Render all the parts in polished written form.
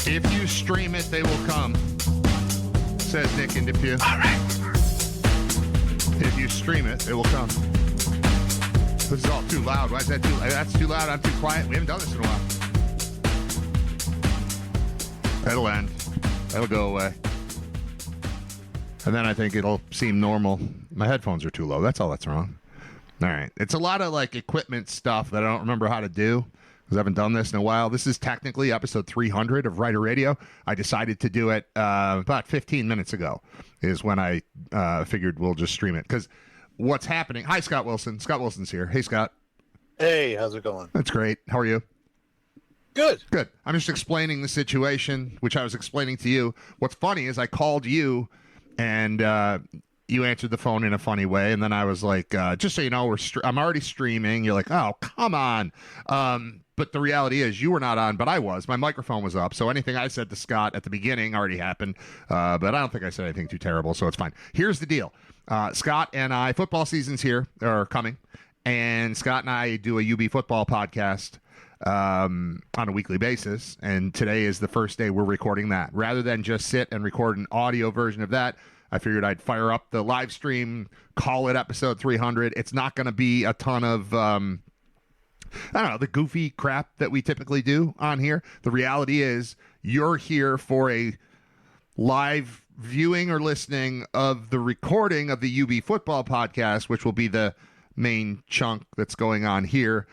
If you stream it, they will come, says Nick in Depew. All right. If you stream it, it will come. This is all too loud. Why is that too loud? That's too loud. I'm too quiet. We haven't done this in a while. That'll end. That'll go away. And then I think it'll seem normal. My headphones are too low. That's all that's wrong. All right. It's a lot of like equipment stuff that I don't remember how to do because I haven't done this in a while. This is technically episode 300 of Riter Radio. I decided to do it about 15 minutes ago is when I figured we'll just stream it. Because what's happening... Hi, Scott Wilson. Scott Wilson's here. Hey, Scott. Hey, how's it going? That's great. How are you? Good. Good. I'm just explaining the situation, which I was explaining to you. What's funny is I called you, and you answered the phone in a funny way, and then I was like, just so you know, I'm already streaming. You're like, oh, come on. But the reality is you were not on, but I was. My microphone was up, so anything I said to Scott at the beginning already happened, but I don't think I said anything too terrible, so it's fine. Here's the deal. Scott and I, football season's here, or coming, and Scott and I do a UB football podcast on a weekly basis, and today is the first day we're recording that. Rather than just sit and record an audio version of that, I figured I'd fire up the live stream, call it episode 300. It's not going to be a ton of, I don't know, the goofy crap that we typically do on here. The reality is you're here for a live viewing or listening of the recording of the UB football podcast, which will be the main chunk that's going on here.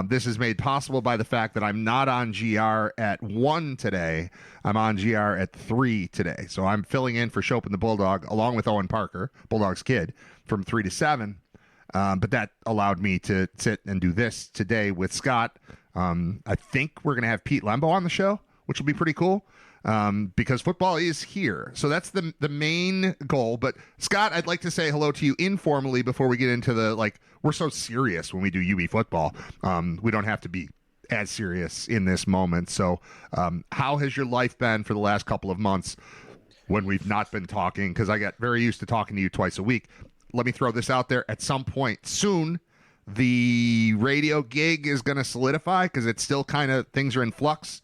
This is made possible by the fact that I'm not on GR at 1 today. I'm on GR at 3 today. So I'm filling in for Shope and the Bulldog along with Owen Parker, Bulldog's kid, from 3 to 7. But that allowed me to sit and do this today with Scott. I think we're going to have Pete Lembo on the show, which will be pretty cool. Because football is here. So that's the main goal. But Scott, I'd like to say hello to you informally before we get into the, like, we're so serious when we do UB football. We don't have to be as serious in this moment. So how has your life been for the last couple of months when we've not been talking? Because I got very used to talking to you twice a week. Let me throw this out there. At some point soon, the radio gig is going to solidify because it's still kind of, things are in flux.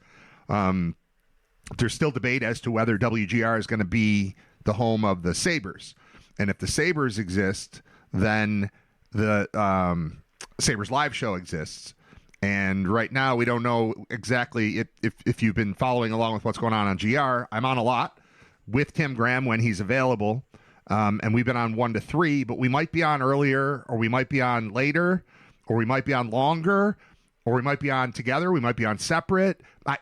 There's still debate as to whether WGR is going to be the home of the Sabres. And if the Sabres exist, then the Sabres Live show exists. And right now, we don't know exactly if you've been following along with what's going on GR. I'm on a lot with Tim Graham when he's available. And we've been on 1 to 3, but we might be on earlier, or we might be on later, or we might be on longer, or we might be on together. We might be on separate. I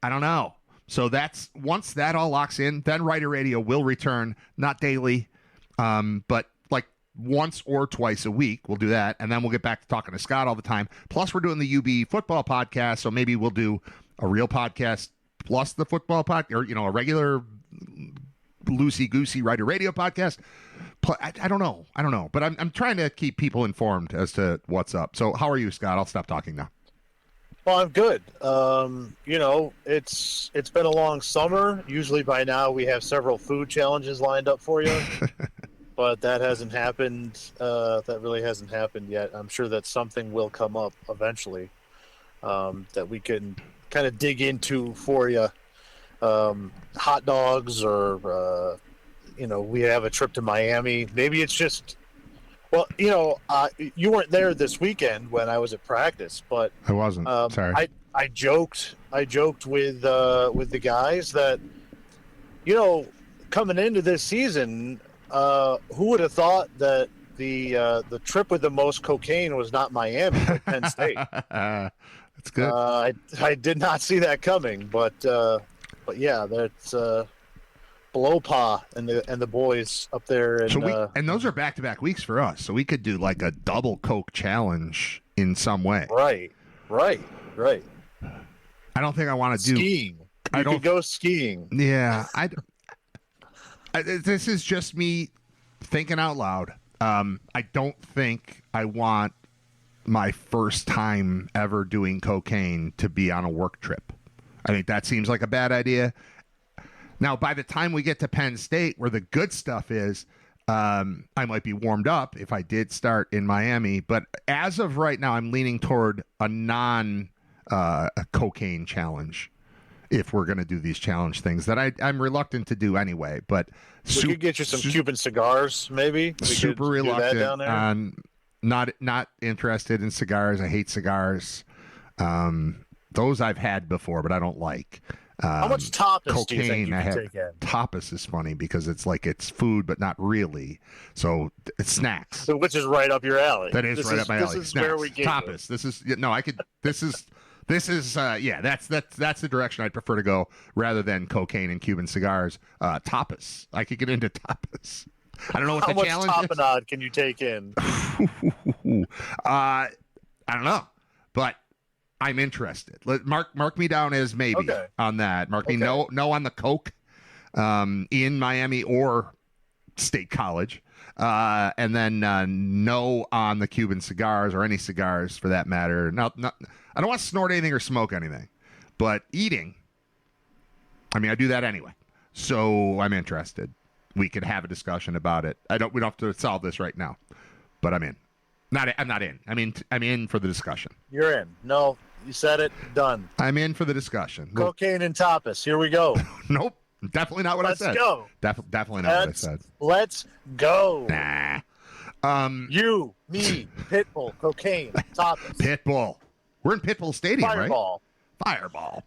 don't know. So that's, once that all locks in, then Riter Radio will return, not daily, but like once or twice a week. We'll do that, and then we'll get back to talking to Scott all the time. Plus, we're doing the UB football podcast, so maybe we'll do a real podcast plus the football podcast, or, you know, a regular loosey-goosey Riter Radio podcast. I don't know. But I'm trying to keep people informed as to what's up. So how are you, Scott? I'll stop talking now. Well, I'm good. You know, it's been a long summer. Usually by now we have several food challenges lined up for you, but that hasn't happened. That really hasn't happened yet. I'm sure that something will come up eventually that we can kind of dig into for you. Hot dogs, or you know, we have a trip to Miami. Maybe it's just. Well, you know, you weren't there this weekend when I was at practice, but I wasn't. Sorry. I joked with the guys that, you know, coming into this season, who would have thought that the trip with the most cocaine was not Miami, but Penn State? That's good. I did not see that coming, but yeah, that's. Below Pa and the boys up there, and and those are back-to-back weeks for us, so we could do like a double Coke challenge in some way. Right. I don't think I want to do skiing. I could go skiing. Yeah, this is just me thinking out loud. I don't think I want my first time ever doing cocaine to be on a work trip. I think that seems like a bad idea. Now, by the time we get to Penn State, where the good stuff is, I might be warmed up if I did start in Miami. But as of right now, I'm leaning toward a non-cocaine challenge. if we're going to do these challenge things that I'm reluctant to do anyway. But we could get you some Cuban cigars, maybe. We super could reluctant do that down there. on not interested in cigars. I hate cigars. Those I've had before, but I don't like. How much tapas cocaine, do you think you I can have, take in? Tapas is funny because it's like it's food, but not really. So it's snacks. So, which is right up your alley. That is right up my alley. This is Snacks. where we get Tapas. This is no. I could. This is. Yeah. That's the direction I'd prefer to go rather than cocaine and Cuban cigars. Tapas. I could get into tapas. I don't know what How the much challenge is. tapenade can you take in? I don't know, but I'm interested. Mark me down as maybe on that. Mark me no on the Coke in Miami or State College, and then no on the Cuban cigars or any cigars for that matter. I don't want to snort anything or smoke anything, but eating. I mean, I do that anyway, so I'm interested. We could have a discussion about it. We don't have to solve this right now, but I'm in. I'm not in. I'm in for the discussion. You're in. No, you said it. Done. I'm in for the discussion. Cocaine and tapas. Here we go. Nope. Definitely not what I said. Let's go. Definitely not what I said. Let's go. Nah. You, me, Pitbull, cocaine, tapas. Pitbull. We're in Pitbull Stadium, Fireball. right? Fireball.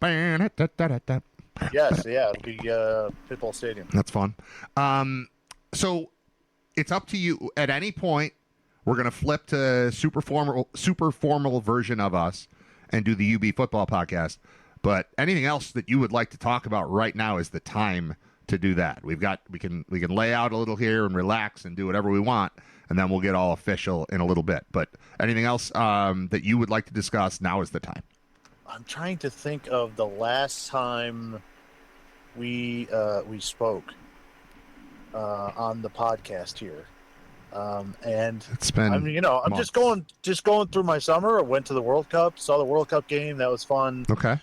Yes, yeah, it'll be Pitbull Stadium. That's fun. So it's up to you. At any point, we're going to flip to super formal version of us and do the UB football podcast. But anything else that you would like to talk about right now is the time to do that. We can lay out a little here and relax and do whatever we want, and then we'll get all official in a little bit. But anything else that you would like to discuss, now is the time. I'm trying to think of the last time we spoke on the podcast here, and it's been. I'm just going through my summer. I went to the World Cup, saw the World Cup game. That was fun. Okay.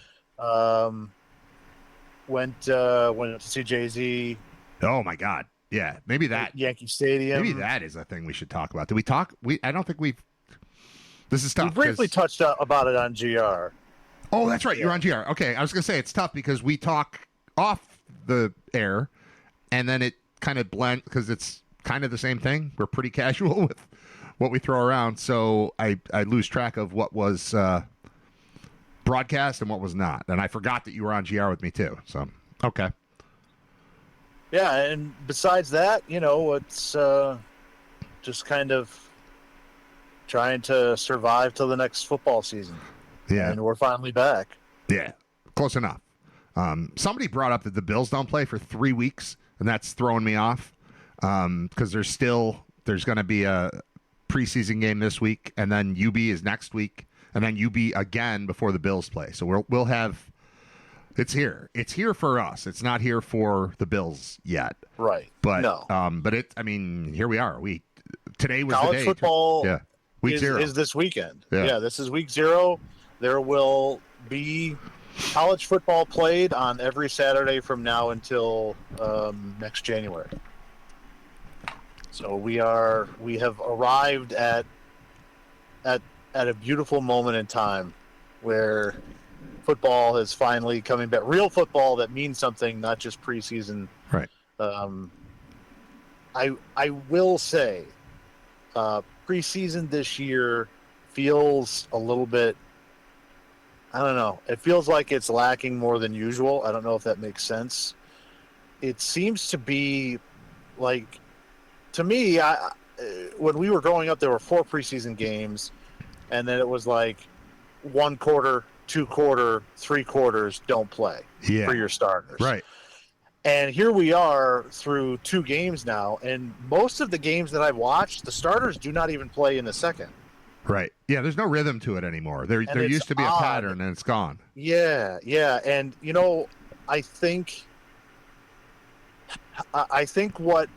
Went to see Jay-Z. Oh my God! Yeah, maybe that Yankee Stadium. Maybe that is a thing we should talk about. Did we talk? I don't think we've. This is tough. We briefly touched about it on GR. Oh, that's right. You're on GR. Okay, I was gonna say it's tough because we talk off the air, and then it kind of blend because it's kind of the same thing. We're pretty casual with what we throw around, so I lose track of what was broadcast and what was not, and I forgot that you were on GR with me too. So okay. Yeah, and besides that, it's just kind of trying to survive till the next football season. Yeah, and we're finally back. Yeah, close enough. Somebody brought up that the Bills don't play for 3 weeks, and that's throwing me off because there's going to be a preseason game this week, and then UB is next week, and then UB again before the Bills play. So we'll have it's here. It's here for us. It's not here for the Bills yet. Right. But no. Here we are. Today was college the day. Football. Yeah. Week 0 is this weekend. Yeah, this is week 0. There will be college football played on every Saturday from now until next January. So we have arrived at a beautiful moment in time where football is finally coming back. Real football that means something, not just preseason. Right. I will say, preseason this year feels a little bit. I don't know. It feels like it's lacking more than usual. I don't know if that makes sense. It seems to be like, to me, when we were growing up, there were 4 preseason games, and then it was like 1 quarter, 2 quarter, 3 quarters don't play for your starters. Right. And here we are through 2 games now, and most of the games that I've watched, the starters do not even play in the second. Right. Yeah, there's no rhythm to it anymore. There used to be a pattern, and it's gone. Yeah. And, I think what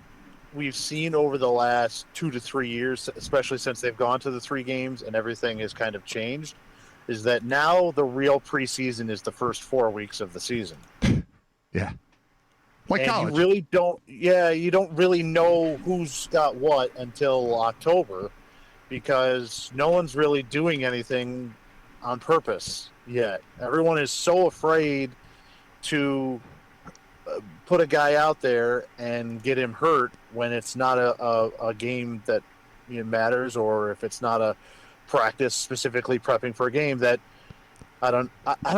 we've seen over the last 2 to 3 years, especially since they've gone to the 3 games and everything has kind of changed, is that now the real preseason is the first 4 weeks of the season. Yeah. Like college. You don't really know who's got what until October, because no one's really doing anything on purpose yet. Everyone is so afraid to put a guy out there and get him hurt when it's not a game that matters, or if it's not a practice specifically prepping for a game that I don't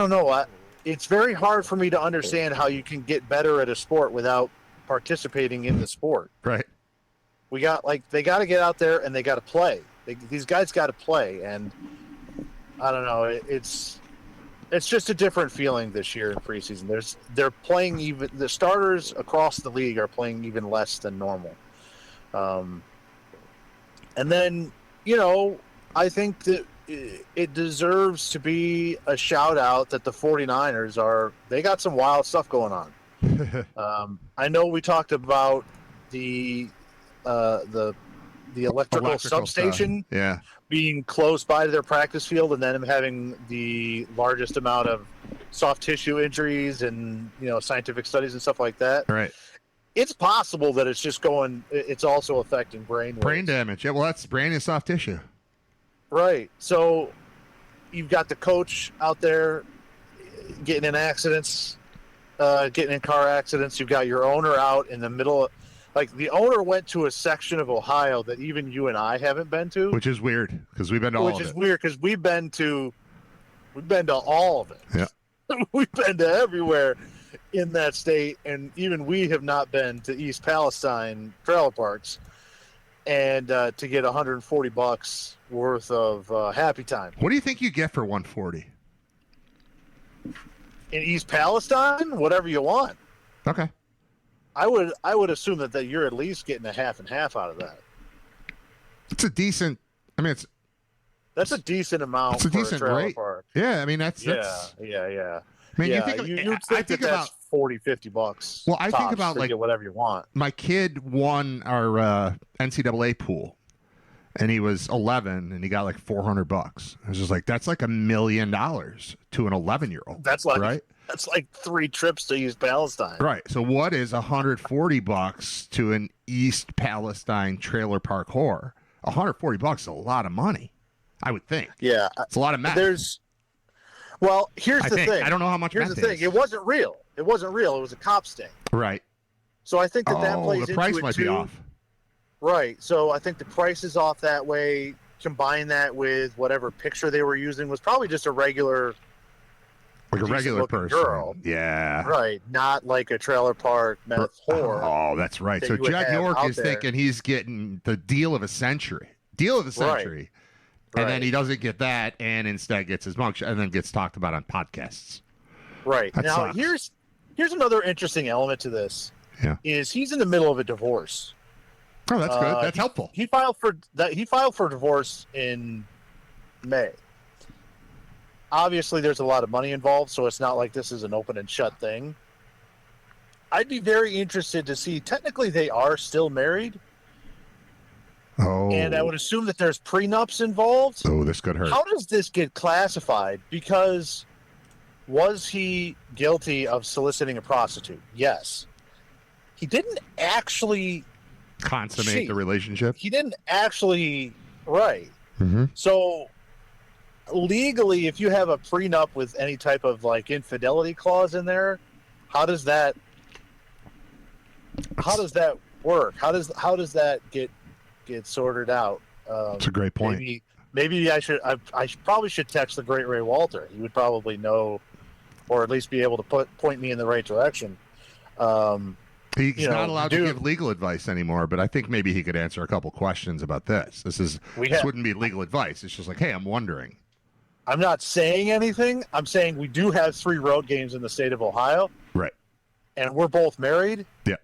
know. It's very hard for me to understand how you can get better at a sport without participating in the sport. Right. They got to get out there and they got to play. These guys got to play, and I don't know. It's just a different feeling this year in preseason. They're playing even the starters across the league are playing even less than normal. And then I think that it deserves to be a shout out that the 49ers they got some wild stuff going on. I know we talked about the electrical substation being close by to their practice field, and then them having the largest amount of soft tissue injuries and scientific studies and stuff like that. Right. It's possible that it's also affecting brain damage. Yeah, well, that's brain and soft tissue. Right. So you've got the coach out there getting in accidents, getting in car accidents. You've got your owner out in the middle of, the owner went to a section of Ohio that even you and I haven't been to. Which is weird because we've been to all of it. Which is weird because we've been to all of it. Yeah. We've been to everywhere in that state, and even we have not been to East Palestine trailer parks. And to get $140 worth of Happy Time. What do you think you get for $140? In East Palestine, whatever you want. Okay. I would assume that you're at least getting a half and half out of that. It's a decent. I mean, that's a decent amount. It's a decent rate. Park. Yeah, I mean that's. Yeah. I mean, you'd think that's $40-$50. Well, I think about get whatever you want. My kid won our NCAA pool, and he was 11, and he got like $400. I was just like, that's like $1 million to an 11-year-old. That's like right. That's like 3 trips to East Palestine. Right. So what is $140 to an East Palestine trailer park whore? $140 is a lot of money, I would think. Yeah, it's a lot of meth. Well, here's the thing. I don't know how much. Here's the thing. It wasn't real. It was a cop sting. Right. So I think that plays into it too. The price might be off. Right. So I think the price is off that way. Combine that with whatever picture they were using was probably just a regular, like a regular person. Girl. Yeah. Right. Not like a trailer park meth whore. Oh, that's right. So Judd York is thinking he's getting the deal of a century. Right. And then he doesn't get that, and instead gets his mugshot, and then gets talked about on podcasts. Right. That now, sucks. here's another interesting element to this. Yeah. Is he's in the middle of a divorce. Oh, that's good. That's helpful. He filed for divorce in May. Obviously, there's a lot of money involved, so it's not like this is an open and shut thing. I'd be very interested to see. Technically, they are still married. Oh. And I would assume that there's prenups involved. Oh, this could hurt. How does this get classified? Because was he guilty of soliciting a prostitute? Yes. He didn't actually consummate the relationship. He didn't actually, right. Mm-hmm. So legally, if you have a prenup with any type of infidelity clause in there, how does that work? How does that get sorted out? That's a great point. Maybe I probably should text the great Ray Walter. He would probably know, or at least be able to point me in the right direction. He's not allowed to give legal advice anymore, but I think maybe he could answer a couple questions about this. This wouldn't be legal advice. It's just like, hey, I'm wondering. I'm not saying anything. I'm saying we do have 3 road games in the state of Ohio. Right. And we're both married. Yeah.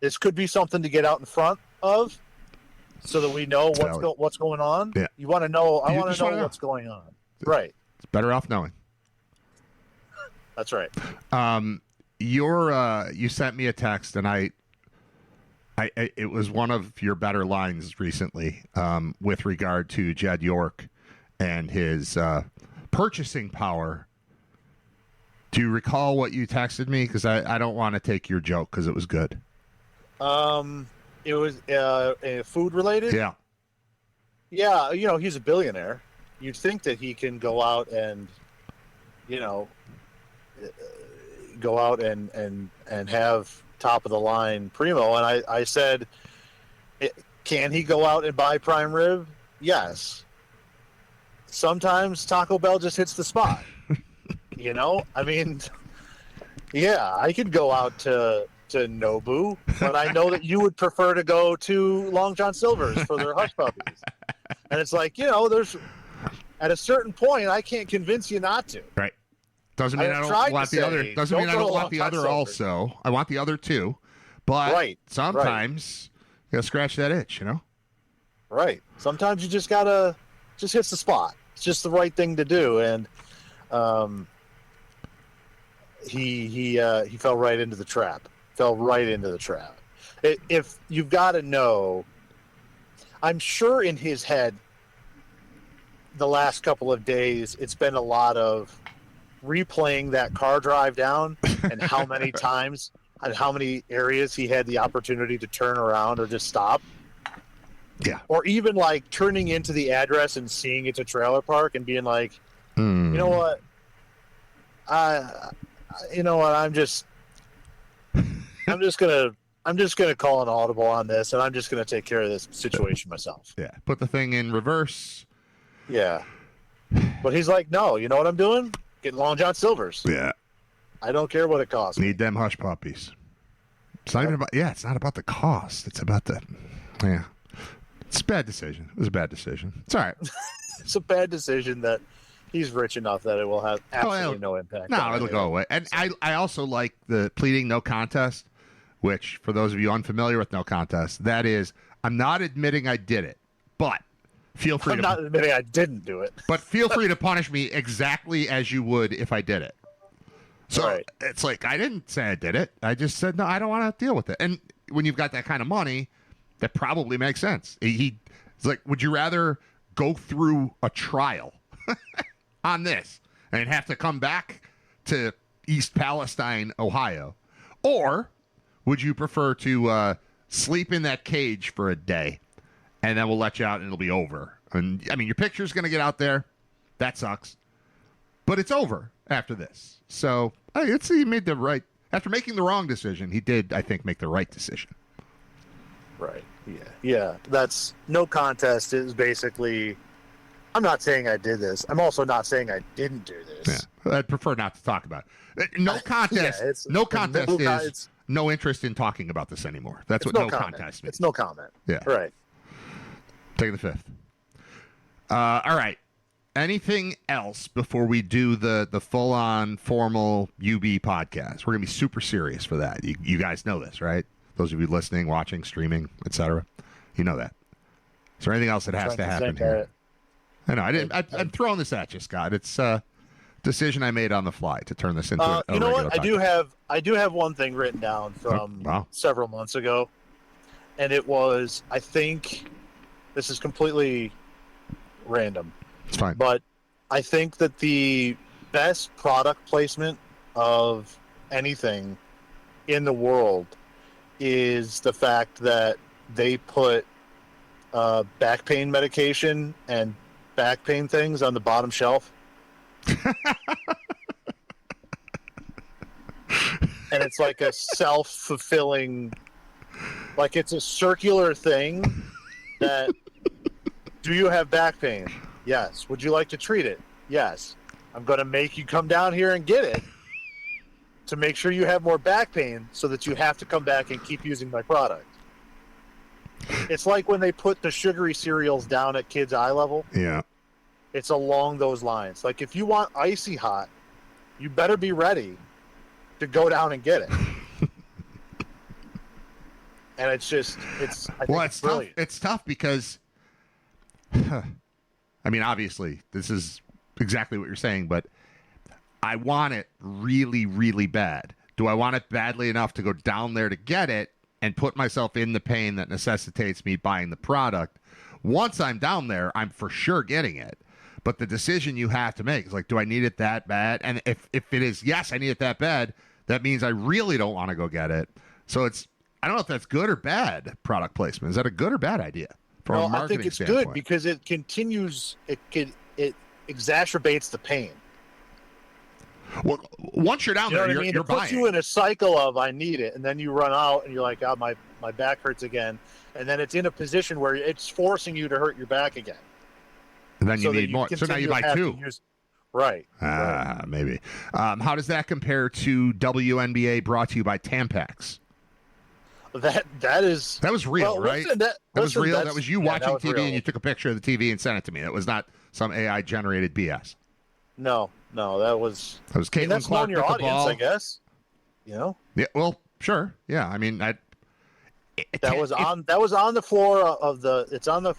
This could be something to get out in front of, so that we know what's going on. Yeah. You want to know? I want to know what's going on. Right. It's better off knowing. That's right. You sent me a text, and it was one of your better lines recently with regard to Jed York and his purchasing power. Do you recall what you texted me? Because I don't want to take your joke because it was good. It was food related. Yeah. Yeah, he's a billionaire. You'd think that he can go out and, go out and have top of the line primo. And I said, can he go out and buy prime rib? Yes. Sometimes Taco Bell just hits the spot. I mean, yeah, I could go out to Nobu, but I know that you would prefer to go to Long John Silver's for their hush puppies. And it's like, there's at a certain point, I can't convince you not to. Right. Doesn't mean I don't want the other. Doesn't mean I don't want the other also. I want the other too. But sometimes you gotta scratch that itch, Right. Sometimes you just gotta hits the spot. It's just the right thing to do. And he fell right into the trap. If you've got to know, I'm sure in his head, the last couple of days, it's been a lot of replaying that car drive down and how many times and how many areas he had the opportunity to turn around or just stop. Yeah. Or even like turning into the address and seeing it's a trailer park and being like, you know what? I'm just gonna call an audible on this, and I'm just gonna take care of this situation myself. Yeah. Put the thing in reverse. Yeah. But he's like, no, you know what I'm doing? Getting Long John Silver's. Yeah. I don't care what it costs. Need them hush puppies. It's not even about. Yeah, it's not about the cost. It's about the. Yeah. It's a bad decision. It was a bad decision. It's all right. It's a bad decision that he's rich enough that it will have absolutely no impact. No, it'll go away. And I also like the pleading no contest, which, for those of you unfamiliar with no contest, that is, I'm not admitting I did it, but feel free I'm not admitting I didn't do it. But feel free to punish me exactly as you would if I did it. So It's like, I didn't say I did it. I just said, no, I don't want to deal with it. And when you've got that kind of money, that probably makes sense. He's like, would you rather go through a trial on this and have to come back to East Palestine, Ohio? Or would you prefer to sleep in that cage for a day and then we'll let you out and it'll be over? And I mean, your picture's going to get out there. That sucks. But it's over after this. So he made the right, after making the wrong decision, he did, I think, make the right decision. Right. Yeah. Yeah. That's no contest is basically, I'm not saying I did this. I'm also not saying I didn't do this. Yeah. I'd prefer not to talk about it. No contest. No contest is no interest in talking about this anymore. That's what no contest means. It's no comment. Yeah. Right. Take the fifth. All right. Anything else before we do the full-on formal UB podcast? We're going to be super serious for that. You guys know this, right? Those of you listening, watching, streaming, etc. You know that. Is there anything else that has to happen here? I know. I'm throwing this at you, Scott. It's a decision I made on the fly to turn this into a regular what? podcast. I do have one thing written down from several months ago, and it was, I think, this is completely random. It's fine. But I think that the best product placement of anything in the world is the fact that they put back pain medication and back pain things on the bottom shelf. And it's like a self-fulfilling, like it's a circular thing that, do you have back pain? Yes. Would you like to treat it? Yes. I'm going to make you come down here and get it to make sure you have more back pain so that you have to come back and keep using my product. It's like when they put the sugary cereals down at kids' eye level. Yeah. It's along those lines. Like, if you want icy hot, you better be ready to go down and get it. And it's just, I think it's brilliant. It's tough because, I mean, obviously, this is exactly what you're saying, but I want it really, really bad. Do I want it badly enough to go down there to get it and put myself in the pain that necessitates me buying the product? Once I'm down there, I'm for sure getting it. But the decision you have to make is like, do I need it that bad? And if it is, yes, I need it that bad, that means I really don't want to go get it. So I don't know if that's good or bad product placement. Is that a good or bad idea? From a marketing I think it's standpoint? good because it exacerbates the pain. Well, once you're down You know there, what I mean? you're It puts buying. you in a cycle of I need it, and then you run out and you're like, oh, my back hurts again, and then it's in a position where it's forcing you to hurt your back again. And then you so that need more. So now you buy have to two. Right. Maybe. How does that compare to WNBA brought to you by Tampax? That was real, well, right? Listen, that was real. That was you watching was TV real. and you took a picture of the TV and sent it to me. That was not some AI generated BS. No, that was. Caitlin that's Clark knowing your with the audience, ball. I guess. You know. Yeah. Well, sure. Yeah. I mean, that was on the floor of the. It's on the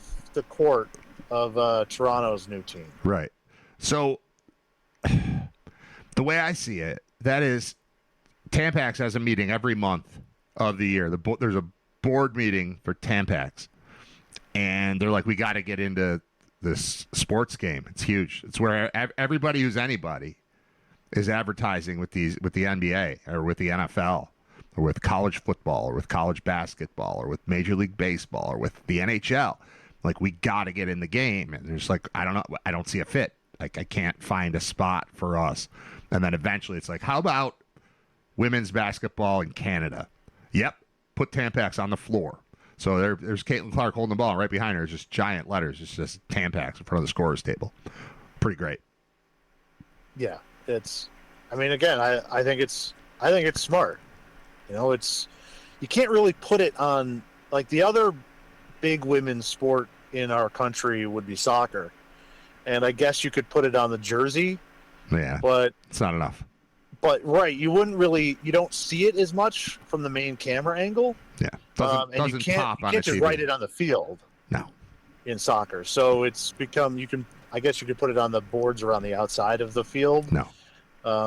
court of Toronto's new team. Right. So the way I see it, that is, Tampax has a meeting every month of the year. There's a board meeting for Tampax, and they're like, we got to get into this sports game. It's huge. It's where everybody who's anybody is advertising with the NBA or with the NFL or with college football or with college basketball or with Major League Baseball or with the NHL. Like, we got to get in the game. And there's like, I don't know. I don't see a fit. Like, I can't find a spot for us. And then eventually it's like, how about women's basketball in Canada? Yep. Put Tampax on the floor. So there's Caitlin Clark holding the ball, and right behind her is just giant letters. It's just Tampax in front of the scorer's table. Pretty great. Yeah, I mean, again, I think it's smart. You know, you can't really put it on, like, the other big women's sport in our country would be soccer, and I guess you could put it on the jersey. Yeah, but it's not enough. But right, you don't see it as much from the main camera angle. Yeah, doesn't pop on you can't just TV. write it on the field. No, in soccer, so it's become I guess you could put it on the boards around the outside of the field. No,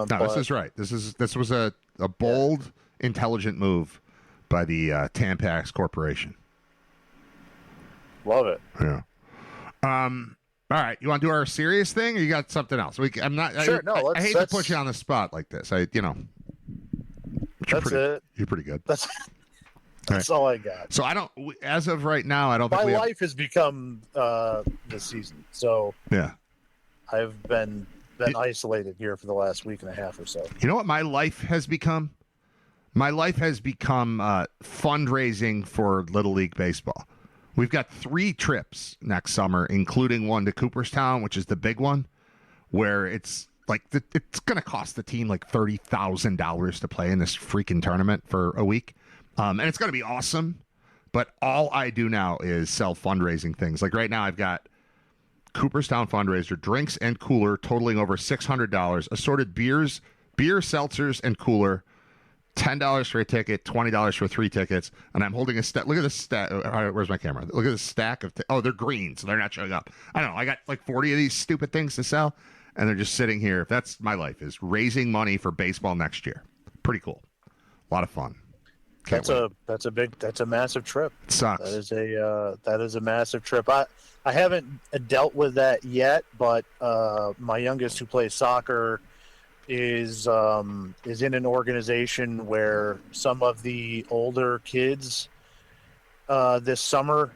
this is right. This was a bold, intelligent move by the Tampax Corporation. Love it. Yeah. All right, you want to do our serious thing, or you got something else? I'm not. Sure. I hate to put you on the spot like this. That's it. You're pretty good. That's all I got. So I don't. As of right now, I don't. My think life has become the season. So yeah, I've been isolated here for the last week and a half or so. You know what my life has become? My life has become fundraising for Little League Baseball. We've got 3 trips next summer, including one to Cooperstown, which is the big one, where it's like it's going to cost the team like $30,000 to play in this freaking tournament for a week. And it's going to be awesome. But all I do now is sell fundraising things. Like right now, I've got Cooperstown fundraiser, drinks and cooler totaling over $600, assorted beers, beer, seltzers, and cooler. $10 for a ticket, $20 for 3 tickets, and I'm holding a stack. Look at this stack. Where's my camera? Look at this stack of. They're green, so they're not showing up. I don't know. I got like 40 of these stupid things to sell, and they're just sitting here. That's my life, is raising money for baseball next year. Pretty cool. A lot of fun. That's a massive trip. It sucks. That is a massive trip. I haven't dealt with that yet, but my youngest, who plays soccer, is in an organization where some of the older kids this summer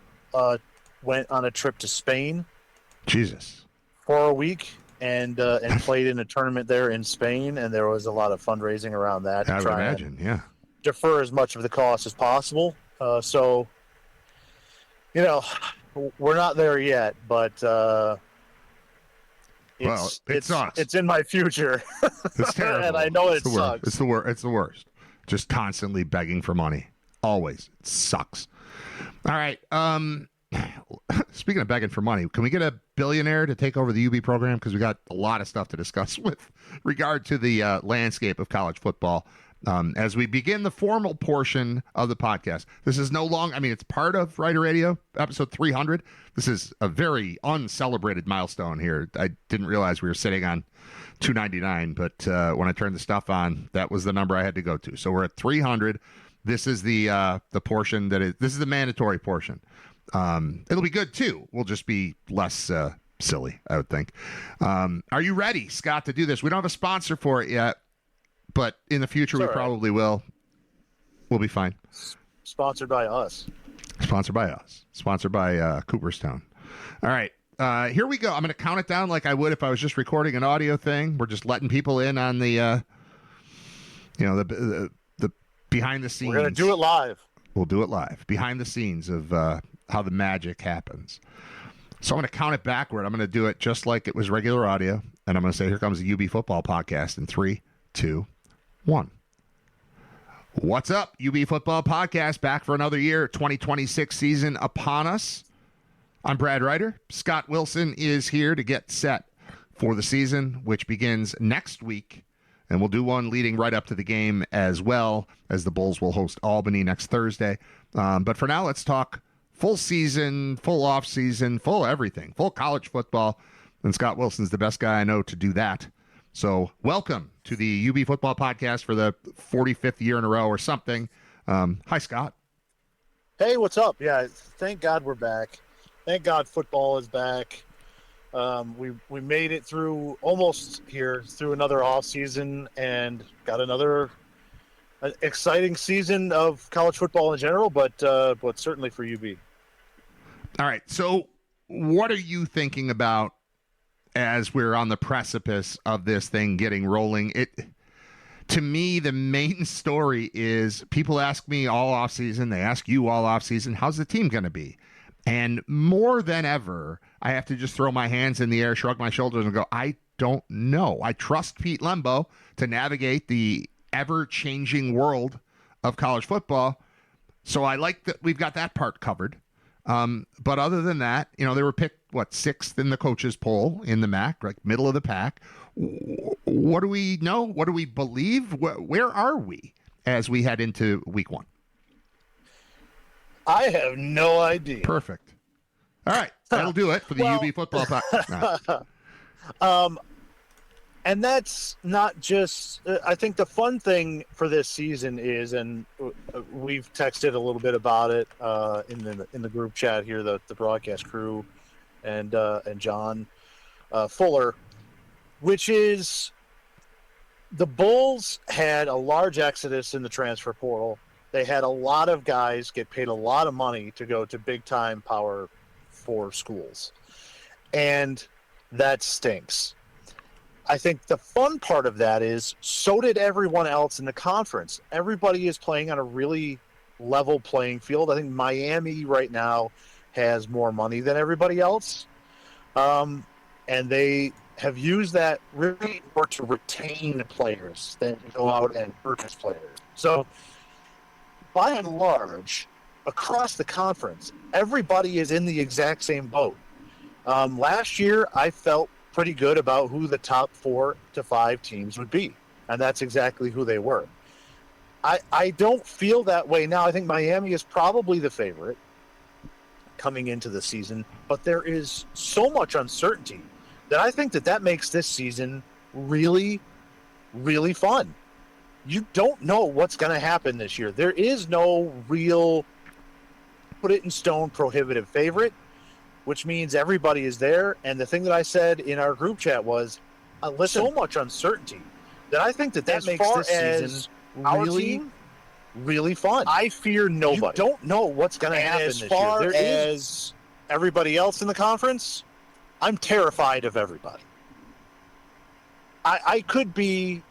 went on a trip to Spain. Jesus. For a week and played in a tournament there in Spain, and there was a lot of fundraising around that. I would imagine, yeah. Defer as much of the cost as possible. So, we're not there yet, but it sucks. It's in my future. It's terrible. And I know it sucks. It's the worst. Just constantly begging for money. Always. It sucks. All right. Speaking of begging for money, can we get a billionaire to take over the UB program? Because we got a lot of stuff to discuss with regard to the landscape of college football. As we begin the formal portion of the podcast, this is no longer, it's part of Riter Radio, episode 300. This is a very uncelebrated milestone here. I didn't realize we were sitting on 299, but when I turned the stuff on, that was the number I had to go to. So we're at 300. This is the portion this is the mandatory portion. It'll be good too. We'll just be less silly, I would think. Are you ready, Scott, to do this? We don't have a sponsor for it yet, but in the future we probably will. We'll be fine. Sponsored by us. Sponsored by us. Sponsored by Cooperstown. All right. Here we go. I'm going to count it down like I would if I was just recording an audio thing. We're just letting people in on the, the behind the scenes. We're going to do it live. We'll do it live. Behind the scenes of how the magic happens. So I'm going to count it backward. I'm going to do it just like it was regular audio. And I'm going to say, here comes the UB Football Podcast in 3, 2, 1. What's up, UB Football Podcast? Back for another year. 2026 season upon us. I'm Brad Riter. Scott Wilson is here to get set for the season, which begins next week. And we'll do one leading right up to the game as well, as the Bulls will host Albany next Thursday. But for now, let's talk full season, full off season, full everything, full college football. And Scott Wilson's the best guy I know to do that. So welcome to the UB Football Podcast for the 45th year in a row or something. Hi, Scott. Hey, what's up? Yeah, thank God we're back. Thank God football is back. We made it through almost here through another off season and got another exciting season of college football in general, but certainly for UB. All right. So what are you thinking about as we're on the precipice of this thing getting rolling? To me, the main story is people ask me all off season. They ask you all off season, how's the team going to be? And more than ever, I have to just throw my hands in the air, shrug my shoulders, and go, I don't know. I trust Pete Lembo to navigate the ever-changing world of college football. So I like that we've got that part covered. But other than that, they were picked, sixth in the coaches poll in the MAC, like middle of the pack. What do we know? What do we believe? Where are we as we head into week one? I have no idea. Perfect. All right. That'll do it for the UB football podcast. And that's not just I think the fun thing for this season is, and we've texted a little bit about it in the group chat here, the broadcast crew and John Fuller, which is the Bulls had a large exodus in the transfer portal. They had a lot of guys get paid a lot of money to go to big-time Power 4 schools. And that stinks. I think the fun part of that is so did everyone else in the conference. Everybody is playing on a really level playing field. I think Miami right now has more money than everybody else. And they have used that really more to retain players than to go out and purchase players. So by and large, across the conference, everybody is in the exact same boat. Last year, I felt pretty good about who the top 4 to 5 teams would be, and that's exactly who they were. I don't feel that way now. I think Miami is probably the favorite coming into the season, but there is so much uncertainty that I think that makes this season really, really fun. You don't know what's going to happen this year. There is no real put it in stone prohibitive favorite, which means everybody is there. And the thing that I said in our group chat was, so much uncertainty that I think that makes this season really, really fun. I fear nobody. You don't know what's going to happen this year. As far as everybody else in the conference, I'm terrified of everybody. I could be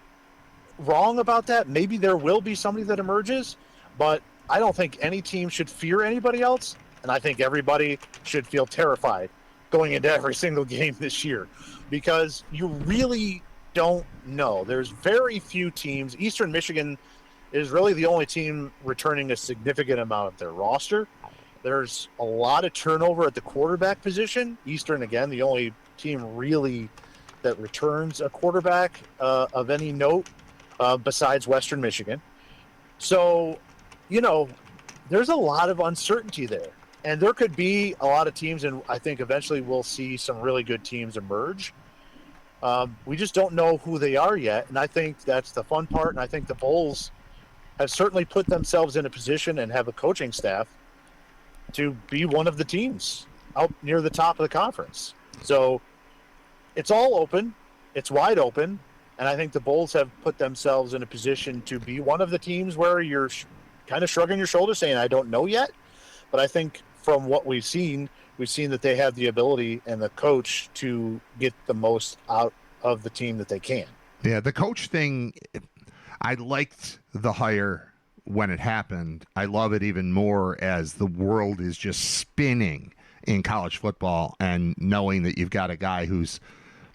wrong about that. Maybe there will be somebody that emerges, but I don't think any team should fear anybody else, and I think everybody should feel terrified going into every single game this year because you really don't know. There's very few teams. Eastern Michigan is really the only team returning a significant amount of their roster. There's a lot of turnover at the quarterback position. Eastern, again, the only team really that returns a quarterback of any note besides Western Michigan. So, there's a lot of uncertainty there. And there could be a lot of teams, and I think eventually we'll see some really good teams emerge. We just don't know who they are yet, and I think that's the fun part. And I think the Bulls have certainly put themselves in a position and have a coaching staff to be one of the teams out near the top of the conference. So it's all open. It's wide open. And I think the Bulls have put themselves in a position to be one of the teams where you're kind of shrugging your shoulders saying, I don't know yet. But I think from what we've seen that they have the ability and the coach to get the most out of the team that they can. Yeah, the coach thing, I liked the hire when it happened. I love it even more as the world is just spinning in college football, and knowing that you've got a guy who's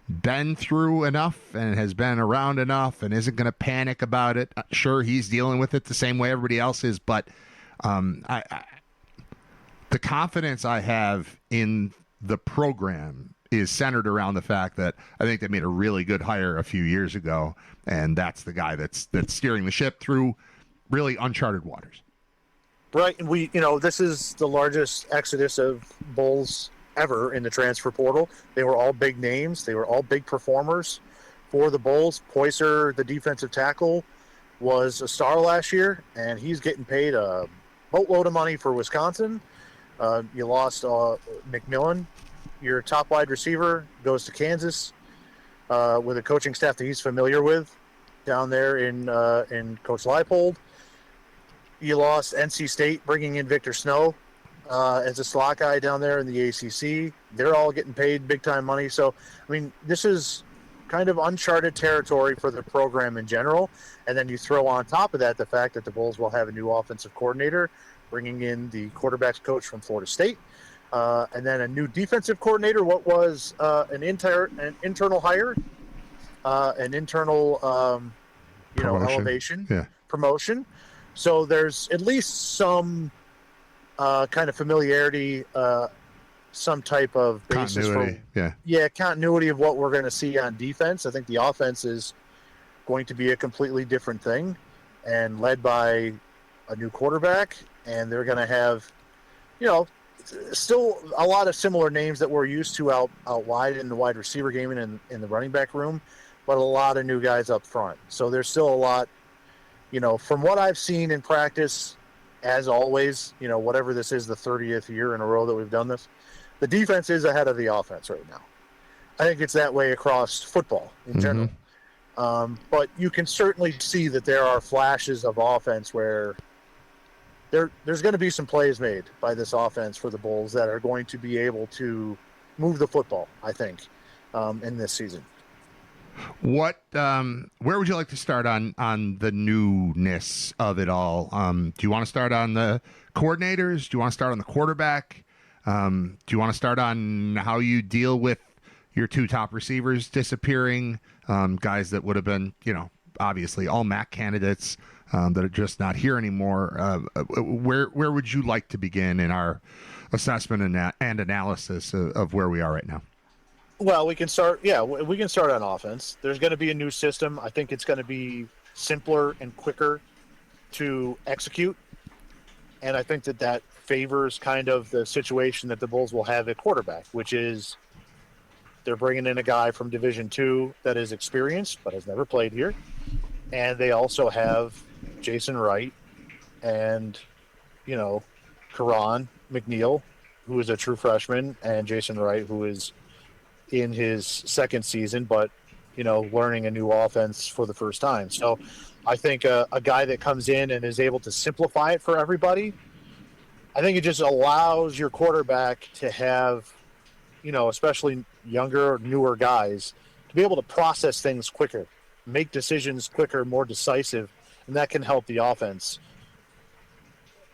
been through enough and has been around enough and isn't going to panic about it. Sure, he's dealing with it the same way everybody else is, but the confidence I have in the program is centered around the fact that I think they made a really good hire a few years ago, and that's the guy that's steering the ship through really uncharted waters. Right, and this is the largest exodus of Bulls ever in the transfer portal. They were all big names. They were all big performers for the Bulls. Poyser, the defensive tackle, was a star last year, and he's getting paid a boatload of money for Wisconsin. You lost McMillan. Your top wide receiver goes to Kansas with a coaching staff that he's familiar with down there in Coach Leipold. You lost NC State, bringing in Victor Snow as a slot guy down there in the ACC. They're all getting paid big-time money. So, I mean, this is kind of uncharted territory for the program in general. And then you throw on top of that the fact that the Bulls will have a new offensive coordinator, bringing in the quarterback's coach from Florida State, and then a new defensive coordinator. What was an internal hire, an internal elevation, promotion. So there's at least some kind of familiarity, some type of basis continuity. Continuity of what we're going to see on defense. I think the offense is going to be a completely different thing, and led by a new quarterback. And they're going to have, still a lot of similar names that we're used to out wide in the wide receiver game and in the running back room, but a lot of new guys up front. So there's still a lot, from what I've seen in practice, as always, whatever this is, the 30th year in a row that we've done this, the defense is ahead of the offense right now. I think it's that way across football in general. But you can certainly see that there are flashes of offense where there's going to be some plays made by this offense for the Bulls that are going to be able to move the football, I think, in this season. Where would you like to start on the newness of it all? Do you want to start on the coordinators? Do you want to start on the quarterback? Do you want to start on how you deal with your two top receivers disappearing? Guys that would have been, obviously all MAC candidates that are just not here anymore. Where would you like to begin in our assessment and analysis of where we are right now? Well, we can start on offense. There's going to be a new system. I think it's going to be simpler and quicker to execute. And I think that favors kind of the situation that the Bulls will have at quarterback, which is they're bringing in a guy from Division II that is experienced but has never played here. And they also have Jason Wright and, Karan McNeil, who is a true freshman, and Jason Wright, who is in his second season, but, learning a new offense for the first time. So I think a guy that comes in and is able to simplify it for everybody, I think it just allows your quarterback to have, especially younger or newer guys, to be able to process things quicker, make decisions quicker, more decisive, and that can help the offense.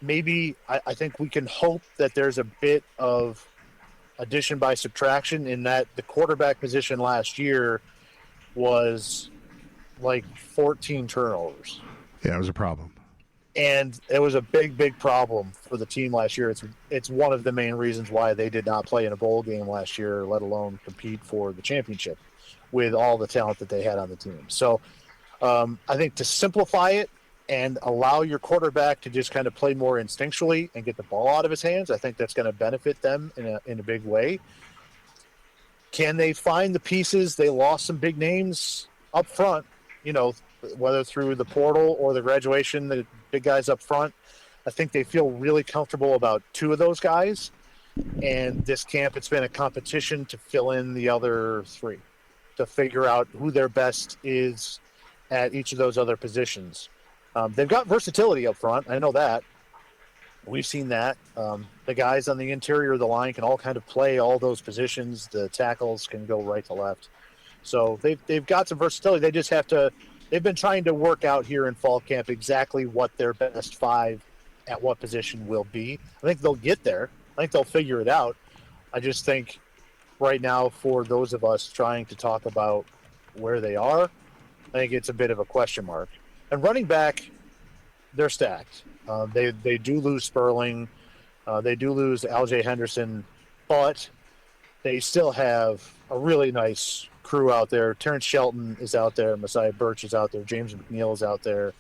Maybe I think we can hope that there's a bit of addition by subtraction in that the quarterback position last year was like 14 turnovers. Yeah, it was a problem. And it was a big, big problem for the team last year. It's one of the main reasons why they did not play in a bowl game last year, let alone compete for the championship with all the talent that they had on the team. So I think to simplify it and allow your quarterback to just kind of play more instinctually and get the ball out of his hands, I think that's going to benefit them in a big way. Can they find the pieces? They lost some big names up front, whether through the portal or the graduation, the big guys up front. I think they feel really comfortable about two of those guys. And this camp, it's been a competition to fill in the other three, to figure out who their best is at each of those other positions. They've got versatility up front. I know that. We've seen that. The guys on the interior of the line can all kind of play all those positions. The tackles can go right to left. So they've got some versatility. They just have to. They've been trying to work out here in fall camp exactly what their best five at what position will be. I think they'll get there. I think they'll figure it out. I just think right now, for those of us trying to talk about where they are, I think it's a bit of a question mark. And running back, they're stacked. They do lose Sperling. They do lose Alj Henderson, but they still have a really nice crew out there. Terrence Shelton is out there. Messiah Birch is out there. James McNeil is out there.